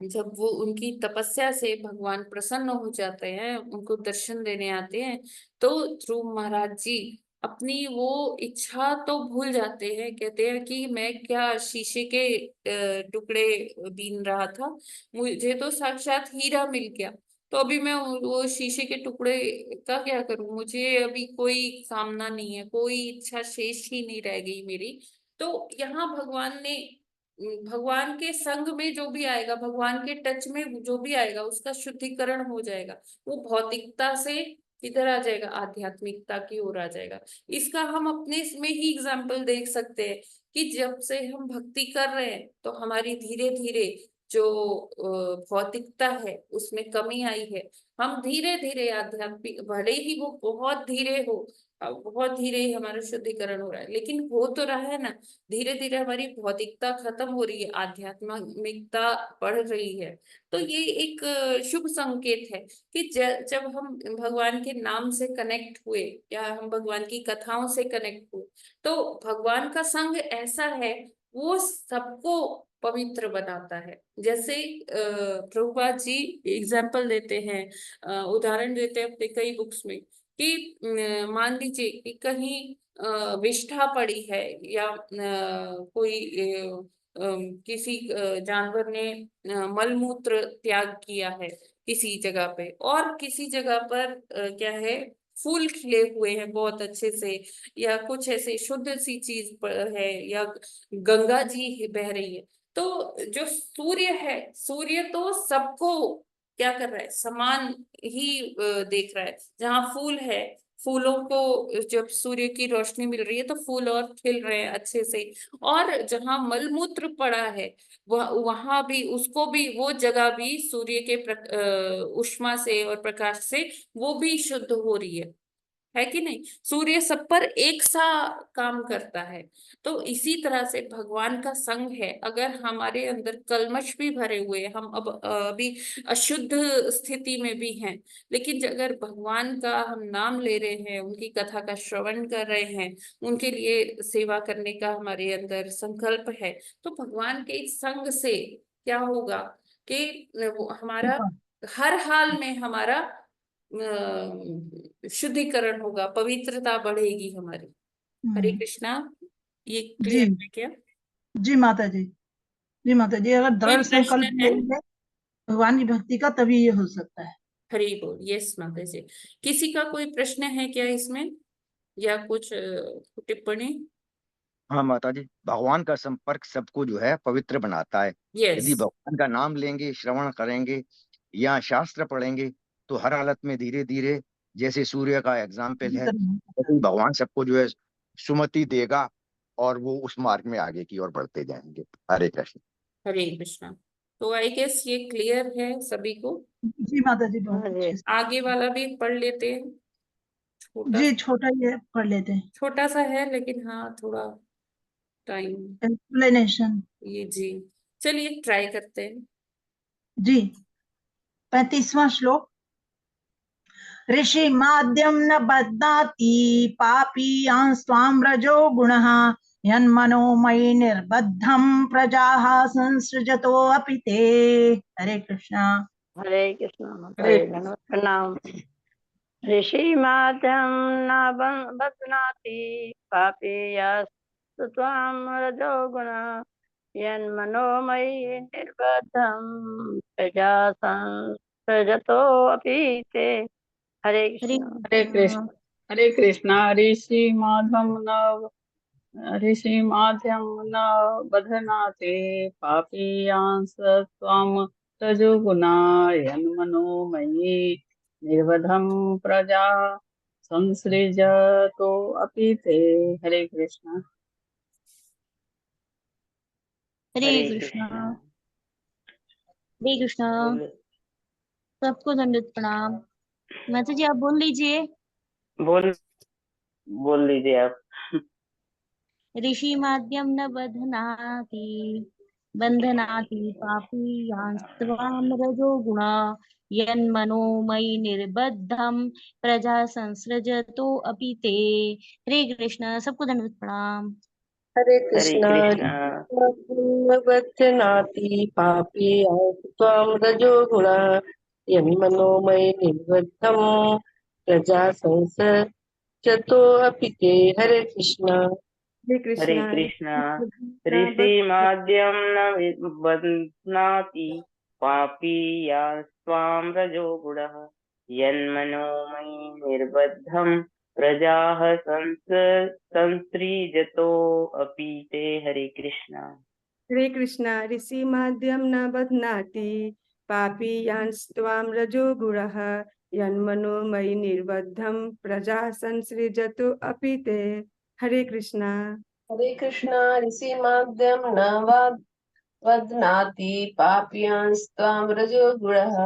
जब वो उनकी तपस्या से भगवान प्रसन्न हो जाते हैं, उनको दर्शन देने आते हैं, तो ध्रुव महाराज जी अपनी वो इच्छा तो भूल जाते हैं, कहते हैं कि मैं क्या शीशे के टुकड़े बीन रहा था, मुझे तो साक्षात हीरा मिल गया, तो अभी मैं वो शीशे के टुकड़े का क्या करूं, मुझे अभी कोई कामना नहीं है, कोई इच्छा शेष ही नहीं रह गई मेरी। तो यहाँ भगवान ने, भगवान के संग में जो भी आएगा, भगवान के टच में जो भी आएगा उसका शुद्धिकरण हो जाएगा, वो भौतिकता से किधर आ जाएगा, आध्यात्मिकता की ओर आ जाएगा। इसका हम अपने इसमें ही एग्जाम्पल देख सकते हैं कि जब से हम भक्ति कर रहे हैं तो हमारी धीरे धीरे जो भौतिकता है उसमें कमी आई है। हम धीरे धीरे आध्यात्मिक, भले ही वो बहुत धीरे हो, बहुत धीरे ही हमारा शुद्धिकरण हो रहा है, लेकिन हो तो रहा है ना। धीरे धीरे हमारी भौतिकता खत्म हो रही है, आध्यात्मिकता बढ़ रही है। तो ये एक शुभ संकेत है कि जब हम भगवान के नाम से कनेक्ट हुए या हम भगवान की कथाओं से कनेक्ट हुए, तो भगवान का संग ऐसा है वो सबको पवित्र बनाता है। जैसे प्रभुपाद जी एग्जाम्पल देते हैं, उदाहरण देते हैं अपने कई बुक्स में कि मान लीजिए कि कहीं विष्ठा पड़ी है या कोई किसी जानवर ने मलमूत्र त्याग किया है किसी जगह पे, और किसी जगह पर क्या है, फूल खिले हुए हैं बहुत अच्छे से, या कुछ ऐसे शुद्ध सी चीज है, या गंगा जी बह रही है। तो जो सूर्य है, सूर्य तो सबको क्या कर रहा है, समान ही देख रहा है। जहाँ फूल है, फूलों को जब सूर्य की रोशनी मिल रही है तो फूल और खिल रहे हैं अच्छे से, और जहाँ मलमूत्र पड़ा है वहां भी, उसको भी, वो जगह भी सूर्य के ऊष्मा से और प्रकाश से वो भी शुद्ध हो रही है है कि नहीं। सूर्य सब पर एक सा काम करता है। तो इसी तरह से भगवान का संग है। अगर हमारे अंदर कल्मश भी भरे हुए, हम अब अभी अशुद्ध स्थिति में भी हैं, लेकिन अगर भगवान का हम नाम ले रहे हैं, उनकी कथा का श्रवण कर रहे हैं, उनके लिए सेवा करने का हमारे अंदर संकल्प है, तो भगवान के इस संग से क्या होगा कि हमारा हर हाल में हमारा शुद्धिकरण होगा, पवित्रता बढ़ेगी हमारी। हरे कृष्णा। ये जी क्लियर है क्या? जी माता जी, जी माता जी, अगर कोई दृढ़ प्रश्न संकल्प है? लेंगे भगवान की भक्ति का तभी ये हो सकता है। हरि बोल। यस माता जी। किसी का कोई प्रश्न है क्या इसमें, या कुछ टिप्पणी? हाँ माता जी, भगवान का संपर्क सबको जो है पवित्र बनाता है। यदि यस। भगवान का नाम लेंगे, श्रवण करेंगे या शास्त्र पढ़ेंगे, तो हर हालत में धीरे धीरे, जैसे सूर्य का एग्जाम्पल है, वैसे ही भगवान सबको जो है सुमति देगा और वो उस मार्ग में आगे की ओर बढ़ते जाएंगे। हरे कृष्ण। हरे कृष्णा। तो आई गेस ये क्लियर है सभी को। जी माता जी, बहुत हरे अच्छे से। आगे वाला भी पढ़ लेते हैं। छोटा जी छोटा ही है, पढ़ लेते हैं। छोटा सा है, लेकिन हाँ थोड़ा टाइम। एक्सप्लेनेशन। ये जी, चलिए ट्राई करते हैं। जी 35वां श्लोक। ऋषि माद्यम न बध्नाति पापीयान् स्वाम रजो गुणः यन्मनोमयि निर्बद्धं प्रजाः संसृजतो अपि ते। हरे कृष्णा। हरे कृष्णा माता हरे जी, धन्यवाद प्रणाम। ऋषि माध्यम न बध्नाति पापीयास्तु त्वां रजो गुण यन्मनोमयि निर्बद्धं प्रजा संसृजतो अपि ते। हरे कृष्णा। हरे कृष्णा। ऋषि माध्यम न बध्नाते पापीयांस त्वं रजोगुणा यन्मनोमयि निर्बधं प्रजा संसृजतो अपि ते। हरे कृष्णा। हरे हरे कृष्णा। कृष्णा। हरे कृष्णा। बोले। सबको दंडवत प्रणाम। माता जी आप बोल लीजिए। बोल बोल लीजिए आप। ऋषि माध्यम न बध्नाति बंधनाति पापीयांस्त्वां रजो गुणा यन्मनोमयि निर्बद्धं प्रजा संसृजतो अपि ते। हरे कृष्ण। सबको दंडवत प्रणाम। हरे हरे कृष्णा। कृष्णा। बध्यनाति पापी त्वां रजो गुणा यन्मनोमयि निर्बद्धं प्रजा संसर्जतो अपि ते। हरे कृष्णा। हरे हरे कृष्णा। कृष्णा। ऋषि माध्यम न बध्नाति पापी या स्वाम रजो गुणः यन्मनोमयि निर्बद्धं प्रजाः संसृजतो अपि ते। हरे कृष्णा। हरे कृष्णा। ऋषि माध्यम न बध्नाति पापीयांस्त्वां रजो गुणः यन्मनोमयि निर्बद्धं प्रजा संसृजतो अपि ते। हरे कृष्णा। हरे कृष्णा। ऋषि माध्यम न वदनाति पापीयांस्त्वां रजो गुणः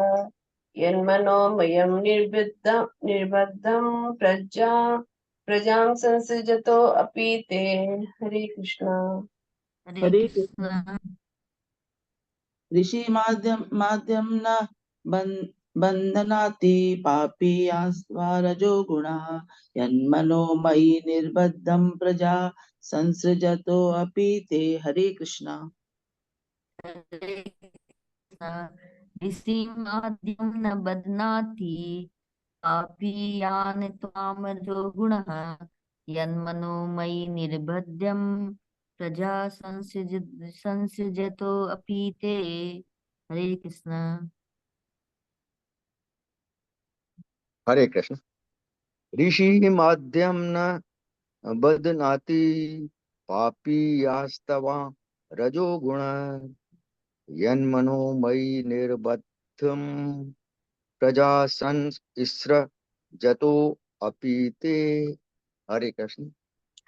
यन्मनोमयं निर्बद्धं प्रजां संसृजतो अपि ते। हरे कृष्णा। हरे हरे कृष्ण। कृष्ण। ऋषि माध्यम न बंधनाति पापीयांस्त्वा रजो गुणः यन्मनोमयि निर्बद्धं प्रजा संसृजतो अपि ते। हरे कृष्णा। हरे कृष्ण। ऋषि माध्यम न बध्नाति पापीयान् त्वां रजो गुणः यन्मनोमयि निर्बध्यं प्रजा संसृजतो अपि ते। हरे कृष्ण। हरे कृष्ण। ऋषि माध्यम न बदनाति पापी यास्तवा रजो गुण यन्मनोमयि निर्बद्धं प्रजा संसृजतो अपि ते। हरे कृष्ण।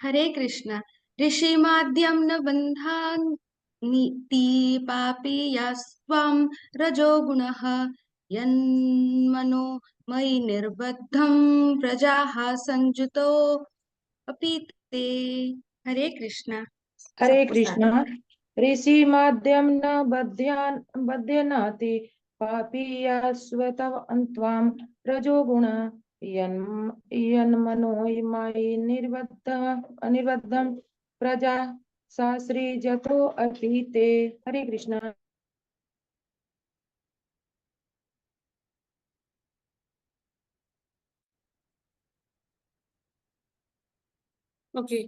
हरे कृष्ण। ऋषि माध्यम न बन्धान्ति पापीयास्त्वं रजो गुणः यन्मनो मयि निर्बद्धं प्रजाः संयुतो अपि ते। हरे कृष्णा। हरे सबको साथ कृष्णा। ऋषि माध्यम न बध्यनाति पापी स्वतन्त्वां रजोगुण यन्मनोमयि निर्बद्धं प्रजा सासृजतो अपि ते। Hare Krishna. Okay,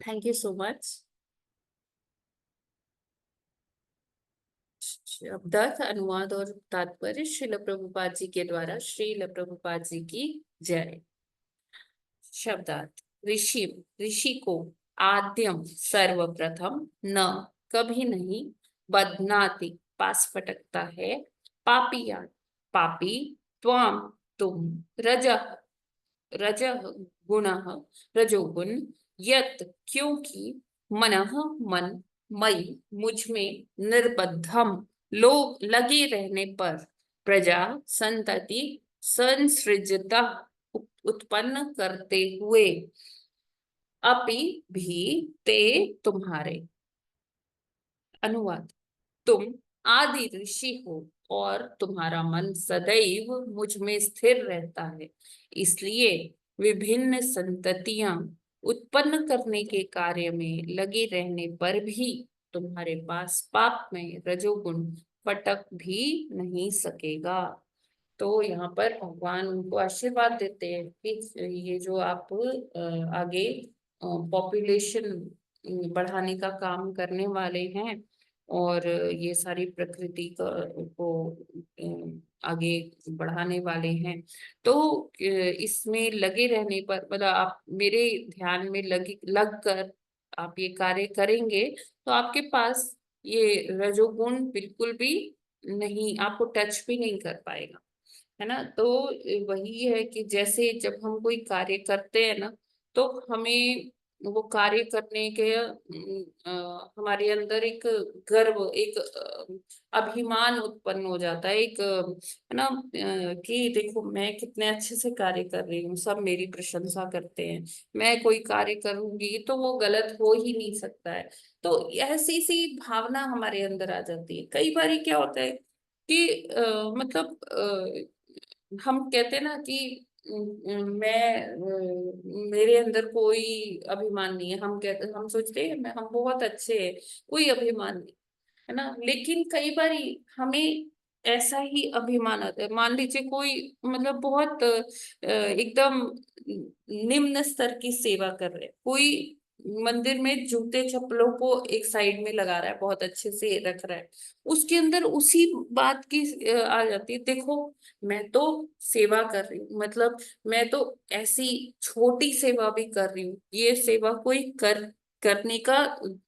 thank you so much. शब्दार्थ, अनुवाद और तात्पर्य श्रील प्रभुपाद जी के द्वारा। श्रील प्रभुपाद जी की जय। शब्दार्थ। ऋषि, ऋषि को, आद्यम सर्वप्रथम, न कभी नहीं, बध्नाति पास फटकता है, पापिया पापी, त्वाम तुम, रजः रजः गुणः रजोगुण, यत क्योंकि, मनः मन, मई मुझ में, निर्बद्धम लोग लगे रहने पर, प्रजा संतति संसृजता उत्पन्न करते हुए, अपि भी ते तुम्हारे। अनुवाद। तुम आदि ऋषि हो और तुम्हारा मन सदैव मुझ में स्थिर रहता है, इसलिए विभिन्न संततियां उत्पन्न करने के कार्य में लगे रहने पर भी तुम्हारे पास पाप में रजोगुण फटक भी नहीं सकेगा। तो यहाँ पर भगवान उनको आशीर्वाद देते हैं कि ये जो आप आगे पॉपुलेशन बढ़ाने का काम करने वाले हैं और ये सारी प्रकृति को आगे बढ़ाने वाले हैं, तो इसमें लगे रहने पर, मतलब आप मेरे ध्यान में लग कर आप ये कार्य करेंगे तो आपके पास ये रजोगुण बिल्कुल भी नहीं, आपको टच भी नहीं कर पाएगा, है ना। तो वही है कि जैसे जब हम कोई कार्य करते हैं ना, तो हमें वो कार्य करने के हमारे अंदर एक गर्व, एक अभिमान उत्पन्न हो जाता है, एक है ना, कि देखो मैं कितने अच्छे से कार्य कर रही हूँ, सब मेरी प्रशंसा करते हैं, मैं कोई कार्य करूंगी तो वो गलत हो ही नहीं सकता है। तो ऐसी सी भावना हमारे अंदर आ जाती है। कई बार क्या होता है कि मतलब हम कहते हैं ना कि मेरे अंदर कोई अभिमान नहीं है, हम कहते, हम सोचते हैं हम बहुत अच्छे हैं, कोई अभिमान नहीं, है ना। लेकिन कई बार हमें ऐसा ही अभिमान आता है, मान लीजिए कोई मतलब बहुत एकदम निम्न स्तर की सेवा कर रहे हैं, कोई मंदिर में जूते चप्पलों को एक साइड में लगा रहा है, बहुत अच्छे से रख रहा है, उसके अंदर उसी बात की आ जाती है, देखो मैं तो सेवा कर रही हूँ, मतलब मैं तो ऐसी छोटी सेवा भी कर रही हूँ, ये सेवा कोई करने का,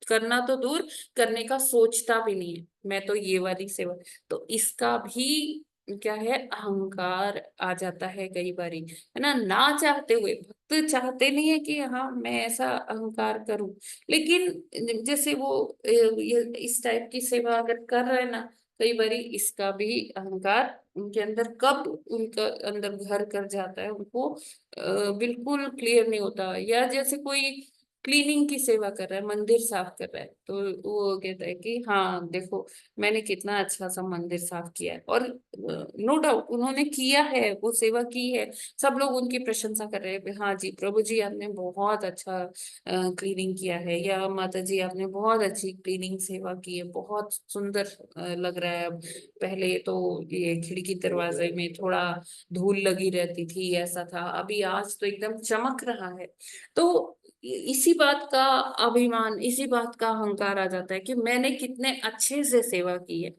करना तो दूर, करने का सोचता भी नहीं है, मैं तो ये वाली सेवा। तो इसका भी क्या है, अहंकार आ जाता है कई बारी, है ना, ना चाहते हुए। भक्त चाहते नहीं है कि हाँ मैं ऐसा अहंकार करूं, लेकिन जैसे वो ये इस टाइप की सेवा अगर कर रहे हैं ना, कई बारी इसका भी अहंकार उनके अंदर कब उनका अंदर घर कर जाता है, उनको बिल्कुल क्लियर नहीं होता। या जैसे कोई क्लीनिंग की सेवा कर रहा है, मंदिर साफ कर रहा है, तो वो कहता है कि हाँ देखो मैंने कितना अच्छा सा मंदिर साफ किया है, और नो डाउट उन्होंने किया है, वो सेवा की है, सब लोग उनकी प्रशंसा कर रहे हैं, हाँ जी प्रभु जी आपने बहुत अच्छा क्लीनिंग किया है, या माता जी आपने बहुत अच्छी क्लीनिंग सेवा की है, बहुत सुंदर लग रहा है। अब पहले तो ये खिड़की दरवाजे में थोड़ा धूल लगी रहती थी, ऐसा था, अभी आज तो एकदम चमक रहा है। तो इसी बात का अभिमान, इसी बात का अहंकार आ जाता है कि मैंने कितने अच्छे से सेवा की है।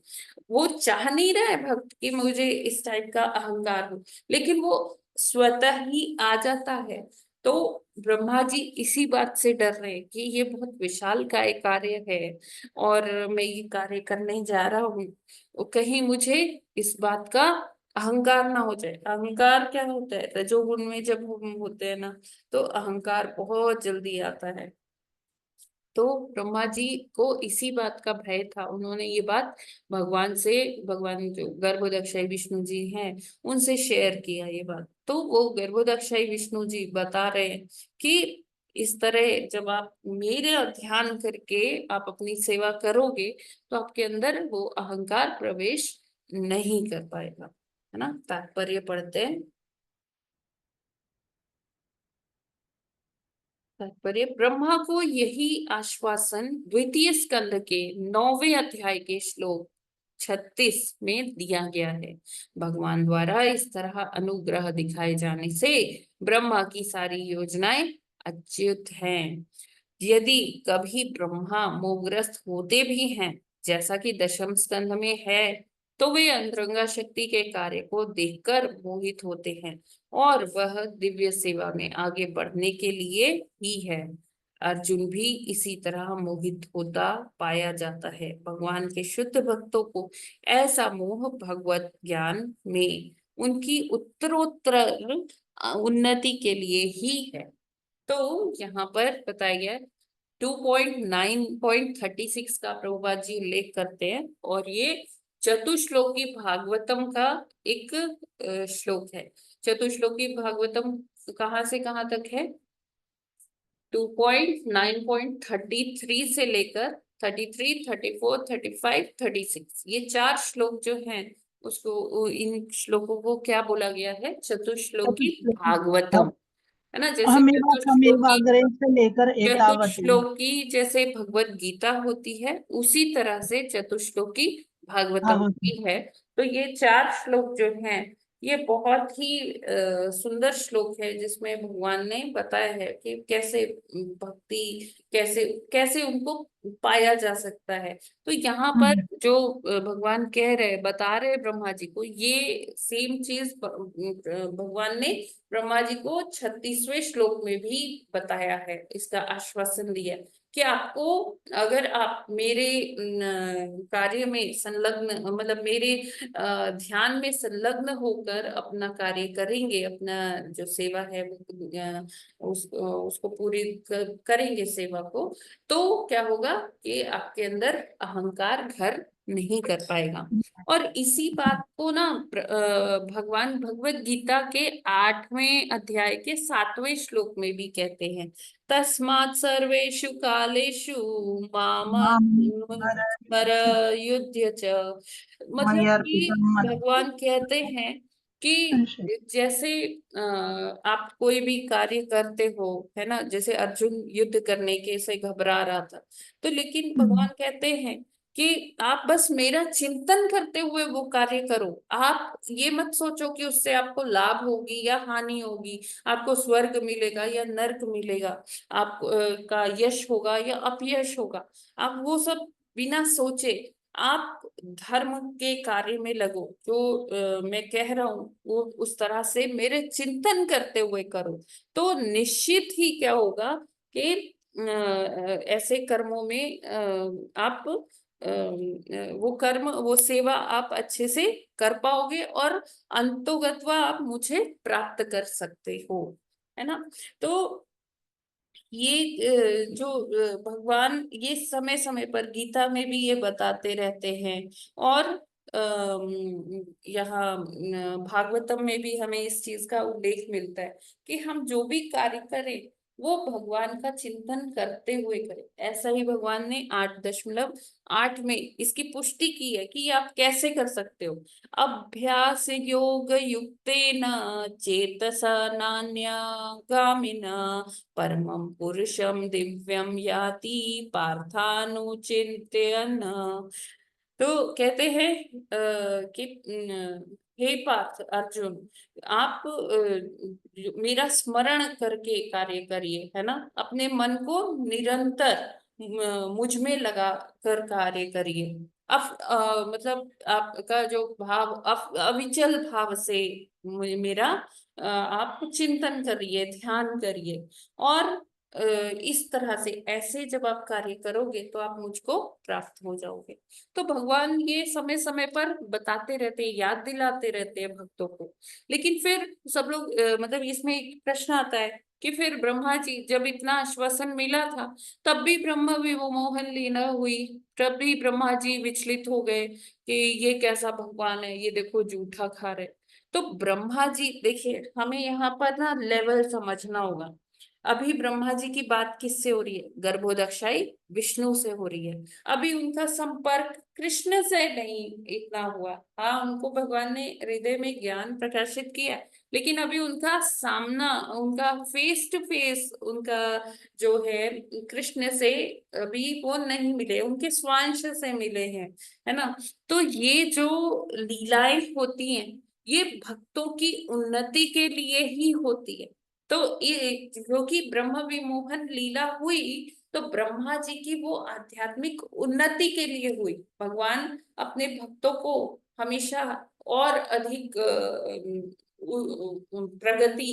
वो चाह नहीं रहा है भक्त कि मुझे इस टाइप का अहंकार हो, लेकिन वो स्वतः ही आ जाता है। तो ब्रह्मा जी इसी बात से डर रहे हैं कि ये बहुत विशाल काय कार्य है और मैं ये कार्य करने जा रहा हूँ, कहीं मुझे इस बात का अहंकार ना हो जाए। अहंकार क्या होता है, रजोगुण में जब हम होते हैं ना, तो अहंकार बहुत जल्दी आता है। तो ब्रह्मा जी को इसी बात का भय था, उन्होंने ये बात भगवान से, भगवान जो गर्भोदक्षाई विष्णु जी हैं उनसे शेयर किया ये बात। तो वो गर्भोदक्षाई विष्णु जी बता रहे हैं कि इस तरह जब आप मेरा ध्यान करके आप अपनी सेवा करोगे तो आपके अंदर वो अहंकार प्रवेश नहीं कर पाएगा, है ना। तात्पर्य पढ़ते हैं। तात्पर्य, ब्रह्मा को यही आश्वासन द्वितीय स्कंद के 9वें अध्याय के श्लोक 36 में दिया गया है। भगवान द्वारा इस तरह अनुग्रह दिखाए जाने से ब्रह्मा की सारी योजनाएं अच्युत हैं। यदि कभी ब्रह्मा मोहग्रस्त होते भी हैं, जैसा कि दशम स्कंध में है, तो वे अंतरंगा शक्ति के कार्य को देखकर मोहित होते हैं और वह दिव्य सेवा में आगे बढ़ने के लिए ही है। अर्जुन भी इसी तरह मोहित होता पाया जाता है। भगवान के शुद्ध भक्तों को ऐसा मोह भगवत ज्ञान में उनकी उत्तरोत्तर उन्नति के लिए ही है। तो यहाँ पर बताया गया 2.9.36 का प्रभुपाद जी उल्लेख करते हैं, और ये चतुश्लोकी भागवतम का एक श्लोक है। चतुश्लोकी भागवतम कहाँ से कहाँ तक है? 2.9.33 से लेकर 33, 34, 35, 36, ये 4 श्लोक जो हैं उसको, इन श्लोकों को क्या बोला गया है? चतुश्लोकी भागवतम, है ना। जैसे हमेवा चतुश्लोकी ग्रह से लेकर एकावती। चतुश्लोकी जैसे भगवत गीता होती है, उसी तरह से चतुश्लोकी भागवतम भी है। तो ये 4 श्लोक जो हैं ये बहुत ही सुंदर श्लोक है, जिसमें भगवान ने बताया है कि कैसे भक्ति, कैसे कैसे उनको पाया जा सकता है। तो यहाँ पर जो भगवान कह रहे, बता रहे ब्रह्मा जी को, ये सेम चीज भगवान ने ब्रह्मा जी को 36वें श्लोक में भी बताया है, इसका आश्वासन दिया कि आपको, अगर आप मेरे कार्य में संलग्न, मतलब मेरे ध्यान में संलग्न होकर अपना कार्य करेंगे, अपना जो सेवा है उसको पूरी करेंगे सेवा को, तो क्या होगा कि आपके अंदर अहंकार घर नहीं कर पाएगा। और इसी बात को ना भगवान भगवत गीता के 8वें अध्याय के 7वें श्लोक में भी कहते हैं, तस्मात् सर्वेषु कालेषु मामनुस्मर युध्य च। मतलब कि भगवान कहते हैं कि जैसे आप कोई भी कार्य करते हो, है ना, जैसे अर्जुन युद्ध करने के से घबरा रहा था, तो लेकिन भगवान कहते हैं कि आप बस मेरा चिंतन करते हुए वो कार्य करो। आप ये मत सोचो कि उससे आपको लाभ होगी या हानि होगी, आपको स्वर्ग मिलेगा या नर्क मिलेगा, आप का यश होगा या अपयश होगा। आप वो सब बिना सोचे आप धर्म के कार्य में लगो, जो मैं कह रहा हूँ वो उस तरह से मेरे चिंतन करते हुए करो, तो निश्चित ही क्या होगा कि ऐसे कर्मों में आप वो कर्म, वो सेवा आप अच्छे से कर पाओगे और अंतोगत्वा आप मुझे प्राप्त कर सकते हो, है ना। तो ये जो भगवान ये समय समय पर गीता में भी ये बताते रहते हैं, और यहाँ भागवतम में भी हमें इस चीज का उल्लेख मिलता है कि हम जो भी कार्य करें वो भगवान का चिंतन करते हुए करें। ऐसा ही भगवान ने 8.8 में इसकी पुष्टि की है कि आप कैसे कर सकते हो। अभ्यास योग युक्तेन चेतसा नान्यगामिना परमं पुरुषम दिव्यम याति पार्थानुचिंतयन्। तो कहते हैं कि हे पार्थ, अर्जुन, आप मेरा स्मरण करके कार्य करिए, है ना, अपने मन को निरंतर मुझ में लगा कर कार्य करिए। मतलब आपका जो भाव अविचल भाव से मेरा आप चिंतन करिए, ध्यान करिए, और इस तरह से ऐसे जब आप कार्य करोगे तो आप मुझको प्राप्त हो जाओगे। तो भगवान ये समय समय पर बताते रहते हैं, याद दिलाते रहते हैं भक्तों को। लेकिन फिर सब लोग मतलब इसमें एक प्रश्न आता है कि फिर ब्रह्मा जी जब इतना आश्वासन मिला था तब भी ब्रह्म विमोहन लीला हुई, तब भी ब्रह्मा जी विचलित हो गए कि ये कैसा भगवान है, ये देखो जूठा खा रहे। तो ब्रह्मा जी देखिए, हमें यहाँ पर ना लेवल समझना होगा। अभी ब्रह्मा जी की बात किससे हो रही है? गर्भोदक्षाई विष्णु से हो रही है। अभी उनका संपर्क कृष्ण से नहीं इतना हुआ। हाँ, उनको भगवान ने हृदय में ज्ञान प्रकाशित किया, लेकिन अभी उनका सामना, उनका फेस टू फेस उनका जो है कृष्ण से अभी वो नहीं मिले, उनके स्वांश से मिले हैं, है ना। तो ये जो लीलाएं होती हैं ये भक्तों की उन्नति के लिए ही होती है। तो ये क्योंकि ब्रह्म विमोहन लीला हुई तो ब्रह्मा जी की वो आध्यात्मिक उन्नति के लिए हुई। भगवान अपने भक्तों को हमेशा और अधिक प्रगति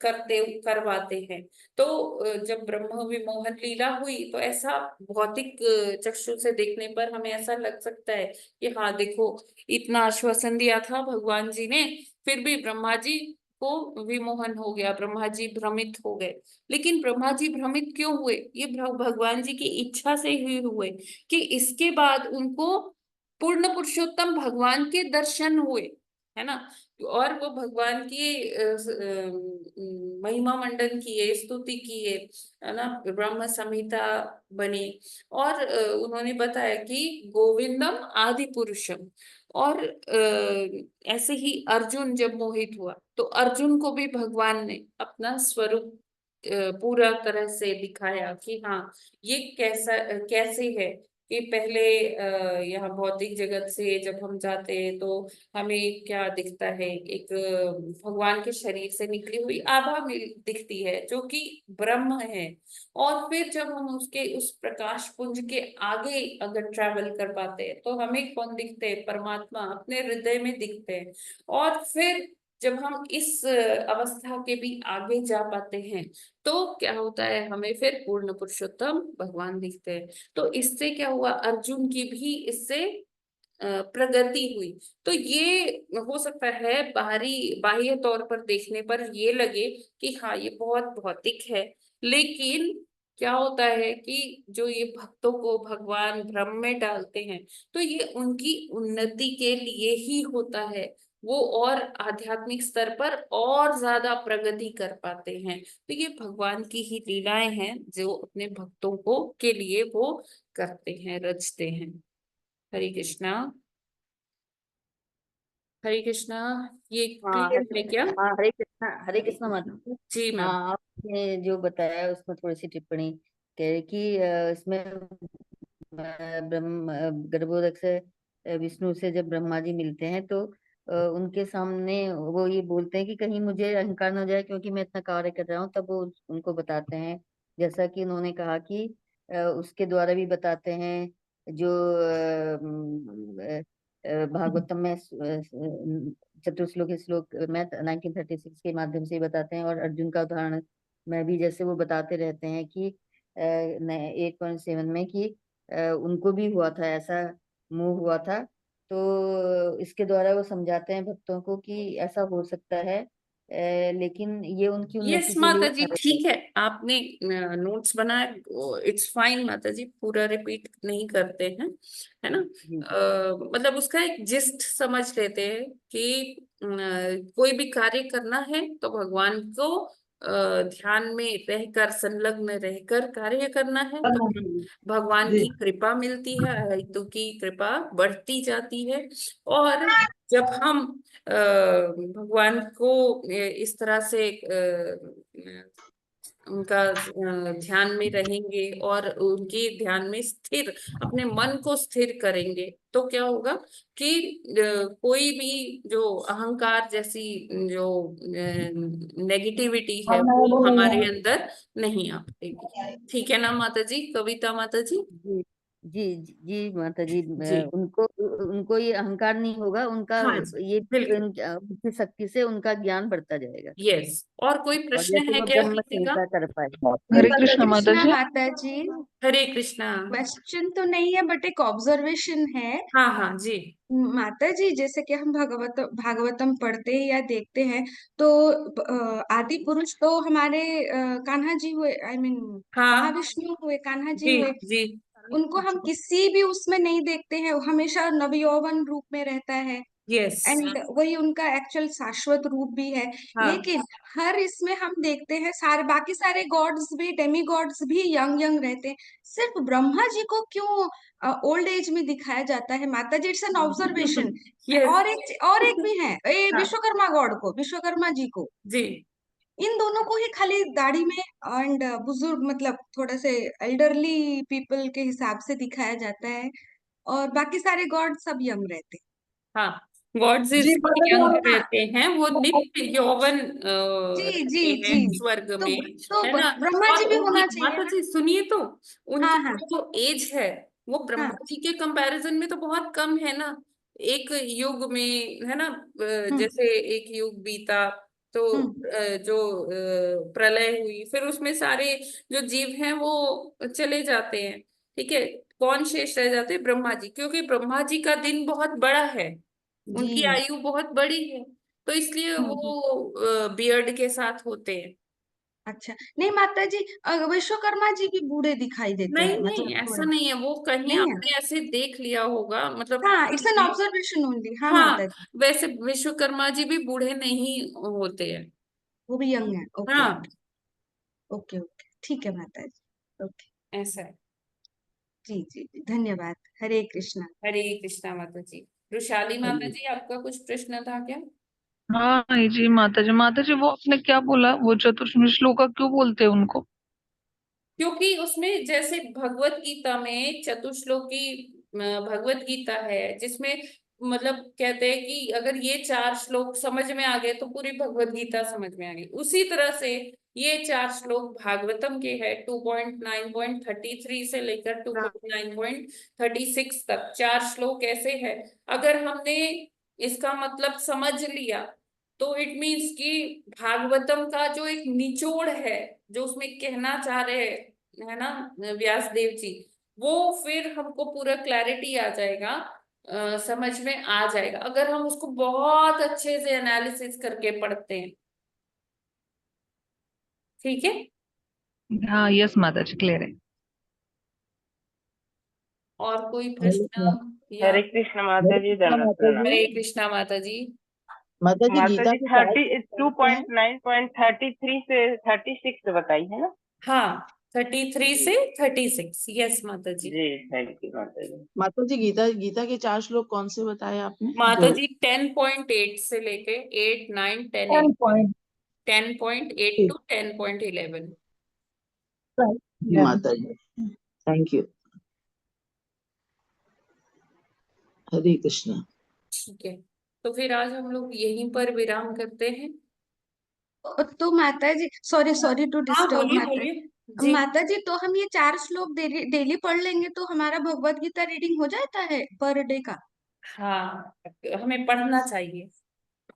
करवाते हैं। तो जब ब्रह्म विमोहन लीला हुई तो ऐसा भौतिक चक्षु से देखने पर हमें ऐसा लग सकता है कि हाँ देखो, इतना आश्वासन दिया था भगवान जी ने, फिर भी ब्रह्मा जी को विमोहन हो गया, ब्रह्मा जी भ्रमित हो गए। लेकिन ब्रह्मा जी भ्रमित क्यों हुए? ये भगवान जी की इच्छा से ही हुए कि इसके बाद उनको पूर्ण पुरुषोत्तम भगवान के दर्शन हुए, है ना। और वो भगवान की महिमा मंडन किए, स्तुति किए, है ना, ब्रह्म संहिता बनी। और उन्होंने बताया कि गोविंदम आदि पुरुषम। और ऐसे ही अर्जुन जब मोहित हुआ तो अर्जुन को भी भगवान ने अपना स्वरूप पूरा तरह से दिखाया कि हाँ ये कैसा कैसे है कि पहले यहाँ भौतिक जगत से जब हम जाते हैं तो हमें क्या दिखता है, एक भगवान के शरीर से निकली हुई आभा दिखती है जो कि ब्रह्म है। और फिर जब हम उसके उस प्रकाश पुंज के आगे अगर ट्रैवल कर पाते हैं तो हमें कौन दिखते हैं? परमात्मा अपने हृदय में दिखते हैं। और फिर जब हम इस अवस्था के भी आगे जा पाते हैं तो क्या होता है? हमें फिर पूर्ण पुरुषोत्तम भगवान दिखते हैं। तो इससे क्या हुआ? अर्जुन की भी इससे प्रगति हुई। तो ये हो सकता है बाह्य तौर पर देखने पर ये लगे कि हाँ ये बहुत भौतिक है, लेकिन क्या होता है कि जो ये भक्तों को भगवान भ्रम में डालते हैं तो ये उनकी उन्नति के लिए ही होता है। वो और आध्यात्मिक स्तर पर और ज्यादा प्रगति कर पाते हैं। तो ये भगवान की ही लीलाएं हैं जो अपने भक्तों को के लिए वो करते हैं, रचते हैं। हरे कृष्णा, हरे कृष्णा। ये हाँ क्लियर है क्या? हाँ, हरे कृष्णा माता। जी मैम। हाँ, आपने जो बताया उसमें थोड़ी सी टिप्पणी कह रही कि इसमें ब्रह्म गर्भोदक से विष्णु से जब ब्रह्मा जी मिलते हैं तो उनके सामने वो ये बोलते हैं कि कहीं मुझे अहंकार न हो जाए क्योंकि मैं इतना कार्य कर रहा हूँ। तब वो उनको बताते हैं, जैसा कि उन्होंने कहा कि उसके द्वारा भी बताते हैं जो भागवतम में चतुर्श्लोकी श्लोक में 1936 के माध्यम से ही बताते हैं। और अर्जुन का उदाहरण में भी जैसे वो बताते रहते हैं कि 8.7 में कि उनको भी हुआ था ऐसा, मुंह हुआ था। तो इसके द्वारा वो समझाते हैं भक्तों को कि ऐसा हो सकता है, लेकिन ये उनकी यस उन्नति के माता लिए जी, कार्य ठीक है, आपने नोट्स बनाए, इट्स फाइन माता जी, पूरा रिपीट नहीं करते हैं, है ना। मतलब उसका एक जिस्ट समझ लेते हैं कि कोई भी कार्य करना है तो भगवान को ध्यान में रहकर, संलग्न रहकर कार्य करना है तो भगवान की कृपा मिलती है, अहेतु की कृपा बढ़ती जाती है। और जब हम भगवान को इस तरह से उनका ध्यान में रहेंगे और उनके ध्यान में स्थिर, अपने मन को स्थिर करेंगे तो क्या होगा कि कोई भी जो अहंकार जैसी जो नेगेटिविटी है वो हमारे अंदर नहीं आ पाएगी। ठीक है ना माता जी? कविता माता जी? जी जी माता जी, जी उनको उनको ये अहंकार नहीं होगा, उनका हाँ जी ये बिल्कुल बुद्धि शक्ति से उनका ज्ञान बढ़ता जाएगा, यस। और कोई और प्रश्न जैसे है वो क्या ब्रह्म किसी का? संहिता कर पाए। हरे हरे कृष्णा माता कृष्णा जी। माता जी। हरे कृष्णा। क्वेश्चन तो नहीं है बट एक ऑब्जर्वेशन है। हाँ हाँ जी माता जी, जैसे कि हम भागवतम पढ़ते हैं या देखते हैं, तो आदि पुरुष तो हमारे कान्हा जी हुए, आई मीन हाँ महाविष्णु हुए, कान्हा जी जी हुए। जी उनको हम किसी भी उसमें नहीं देखते हैं, हमेशा नवयौवन रूप में रहता है, यस एंड वही उनका एक्चुअल शाश्वत रूप भी है। हाँ लेकिन हर इसमें हम देखते हैं सारे बाकी सारे गॉड्स भी, डेमी गॉड्स भी यंग यंग रहते हैं, सिर्फ ब्रह्मा जी को क्यों ओल्ड एज में दिखाया जाता है माता ji? It's an observation. Yes और एक भी है, हाँ विश्वकर्मा गॉड को, विश्वकर्मा जी को, जी इन दोनों को ही खाली दाढ़ी में एंड बुजुर्ग, मतलब थोड़ा से एल्डरली पीपल के हिसाब से दिखाया जाता है, और बाकी सारे गॉड सब यंग रहते हाँ गॉड्स जी माता जी यंग हैं। हाँ रहते हैं, वो नित्य यौवन जी रहते जी हैं जी। स्वर्ग तो में, है ना। ब्रह्मा जी और भी उनकी होना चाहिए माता ना। जी सुनिए तो, हाँ उनकी हाँ जो एज है वो हाँ। ब्रह्मा जी के कंपैरिजन में तो बहुत कम है ना। एक युग में, है ना, हम्म जैसे एक युग बीता तो हम्म जो प्रलय हुई, फिर उसमें सारे जो जीव हैं वो चले जाते हैं, ठीक है। कौन शेष रह जाते हैं? ब्रह्मा जी, क्योंकि ब्रह्मा जी का दिन बहुत बड़ा है, जी। उनकी आयु बहुत बड़ी है, तो इसलिए हम्म। वो बियर्ड के साथ होते हैं। अच्छा, नहीं माता जी, विश्वकर्मा जी भी बूढ़े दिखाई देते नहीं हैं, मतलब नहीं ऐसा थोड़े। नहीं है, वो कहीं नहीं है। आपने ऐसे देख लिया होगा, मतलब हाँ, इट्स एन ऑब्जर्वेशन ओनली। हाँ माता हाँ जी। वैसे विश्वकर्मा जी भी बूढ़े नहीं होते हैं। वो भी यंग है। ओके हाँ ओके ओके ओके, ठीक है माता जी। ओके। ऐसा है। जी जी जी, धन्यवाद। हरे कृष्णा। हरे कृष्णा माता जी। रुशाली माता हरे जी, आपका कुछ प्रश्न था क्या? हाँ जी माता जी वो आपने क्या बोला, वो चतुर्श्लोकी श्लोका क्यों बोलते हैं उनको? क्योंकि उसमें जैसे भगवत गीता में चतुश्लोकी भगवत गीता है, जिसमें मतलब कहते हैं कि अगर ये 4 श्लोक समझ में आ गए तो पूरी भगवत गीता समझ में आ गई, उसी तरह से ये 4 श्लोक भागवतम के हैं। 2.9.33 से लेकर 2.9.36 तक 4 श्लोक ऐसे हैं। अगर हमने इसका मतलब समझ लिया तो इट मीन्स कि भागवतम का जो एक निचोड़ है, जो उसमें कहना चाह रहे हैं, है ना, व्यास देव जी, वो फिर हमको पूरा क्लैरिटी आ जाएगा, समझ में आ जाएगा, अगर हम उसको बहुत अच्छे से एनालिसिस करके पढ़ते हैं, ठीक है। हाँ यस माता जी, क्लियर है। और कोई हरे प्रश्न या? हरे कृष्ण माता हरे जी, कृष्णा दंडवत माता प्रणाम। जी। हरे कृष्णा माता जी। माता जी माता गीता जी के चार 30 श्लोक टू कौन से हैं? पॉइंट नाइन पॉइंट 33 से 36 बताई है ना? हाँ 33 जी से 36, यस माता जी। जी, थैंक यू माता जी। माता जी गीता के 4 श्लोक कौन से बताए आपने माता जो? जी 10.8 से लेके 8 9 10 10 पॉइंट 10.8 टू 10.11। जी माता जी, थैंक यू। हरे कृष्णा। ठीक है, तो फिर आज हम लोग यहीं पर विराम करते हैं। तो माता जी, सॉरी सॉरी टू हाँ डिस्टर्ब बोलिए माता। बोलिए जी। माता जी, तो हम ये 4 श्लोक डेली पढ़ लेंगे तो हमारा भगवत गीता रीडिंग हो जाता है पर डे का? हाँ हमें पढ़ना चाहिए,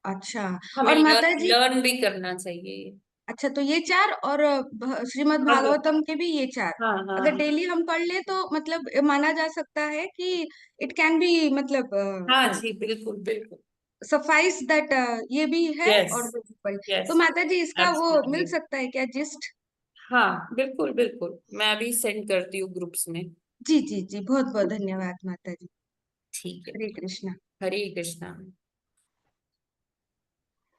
अच्छा। हमें और माता जी, लर्न भी करना चाहिए। अच्छा तो ये 4 और श्रीमद् अगर भागवतम के भी ये 4 हाँ हाँ अगर हाँ डेली हम पढ़ ले तो मतलब माना जा सकता है कि इट कैन बी, मतलब हाँ जी बिल्कुल बिल्कुल। सफाइस दैट ये भी है यस और वो भी पढ़। तो यस माता जी, इसका वो मिल एब्सोल्युटली। सकता है क्या जिस्ट? हाँ बिल्कुल बिल्कुल, मैं अभी सेंड करती हूँ ग्रुप्स में। जी जी जी, बहुत बहुत धन्यवाद माता जी। ठीक है। हरे कृष्णा। हरे कृष्णा।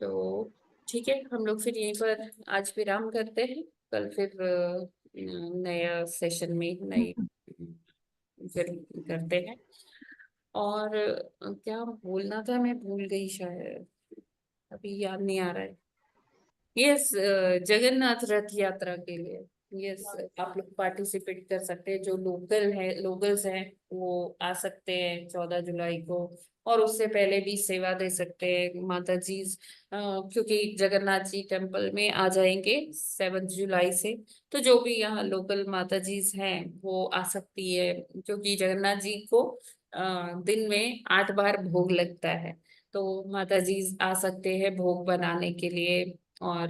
तो ठीक है, हम लोग फिर यहीं पर आज विराम करते हैं। कल फिर नया सेशन में नई फिर करते हैं। और क्या बोलना था मैं भूल गई शायद, अभी याद नहीं आ रहा है। यस, जगन्नाथ रथ यात्रा के लिए यस, आप लोग पार्टिसिपेट कर सकते हैं। जो लोकल्स हैं वो आ सकते हैं 14 जुलाई को, और उससे पहले भी सेवा दे सकते हैं। माता जी क्योंकि जगन्नाथ जी टेम्पल में आ जाएंगे 7 जुलाई से, तो जो भी यहाँ लोकल माता जी हैं वो आ सकती है, क्योंकि जगन्नाथ जी को दिन में 8 बार भोग लगता है। तो माता जी आ सकते हैं भोग बनाने के लिए, और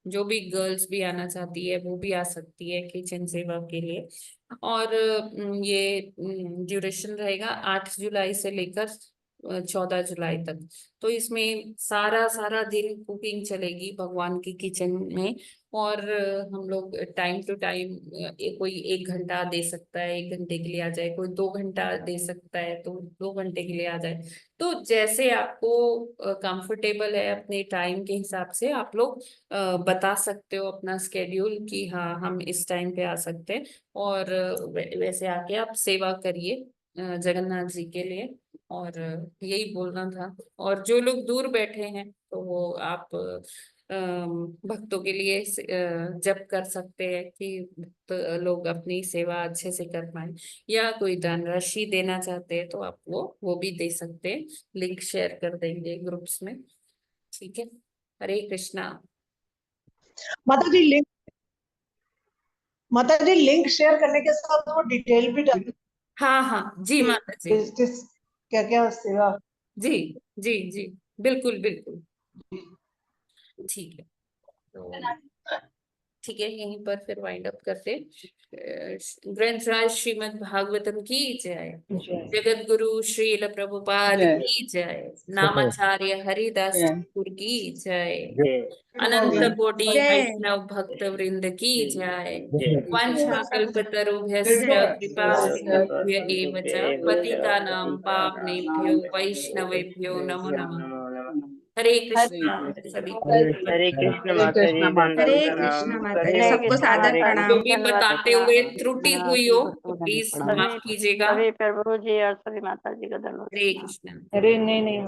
जो भी गर्ल्स भी आना चाहती है वो भी आ सकती है किचन सेवा के लिए। और ये ड्यूरेशन रहेगा 8 जुलाई से लेकर 14 जुलाई तक। तो इसमें सारा सारा दिन कुकिंग चलेगी भगवान की किचन में। और हम लोग टाइम टू टाइम, कोई 1 घंटा दे सकता है 1 घंटे के लिए आ जाए, कोई 2 घंटा दे सकता है तो 2 घंटे के लिए आ जाए। तो जैसे आपको कंफर्टेबल है अपने टाइम के हिसाब से आप लोग बता सकते हो अपना स्केड्यूल कि हाँ हम इस टाइम पे आ सकते हैं, और वैसे आके आप सेवा करिए जगन्नाथ जी के लिए। और यही बोलना था। और जो लोग दूर बैठे हैं तो वो आप भक्तों के लिए जप कर सकते हैं कि भक्त लोग अपनी सेवा अच्छे से कर पाए, या कोई धनराशि देना चाहते हैं तो आप वो भी दे सकते हैं। लिंक शेयर कर देंगे ग्रुप्स में, ठीक है। हरे कृष्णा। माता जी लिंक शेयर करने के साथ वो डिटेल भी डाल हाँ हाँ जी माता जी, क्या क्या सेवा। जी जी जी, बिल्कुल बिल्कुल, ठीक है। तो ठीक है, यहीं पर फिर वाइंड अप करते। ग्रंथराज श्रीमद् भागवतम की जय, जगत गुरु श्रील प्रभुपाद की जय, नामाचार्य हरिदास ठाकुर की जय, अनंत कोटि जय। वैष्णव भक्त वृंद की जय। वांछा कल्पतरुभ्यश्च कृपा सिंधुभ्य एव च पतितानां पावनेभ्यो वैष्णवेभ्यो नमो नमः। हरे कृष्णा सभी को। हरे कृष्ण माता जी, हरे दंडवत कृष्णा प्रणाम। माता जी, हरे सबको कृष्ण, सादर हरे प्रणाम। जो भी बताते हुए त्रुटि हुई हो तो प्लीज माफ कीजिएगा। सभी प्रभु जी और सभी माता जी का धन्यवाद। हरे कृष्णा। अरे नहीं नहीं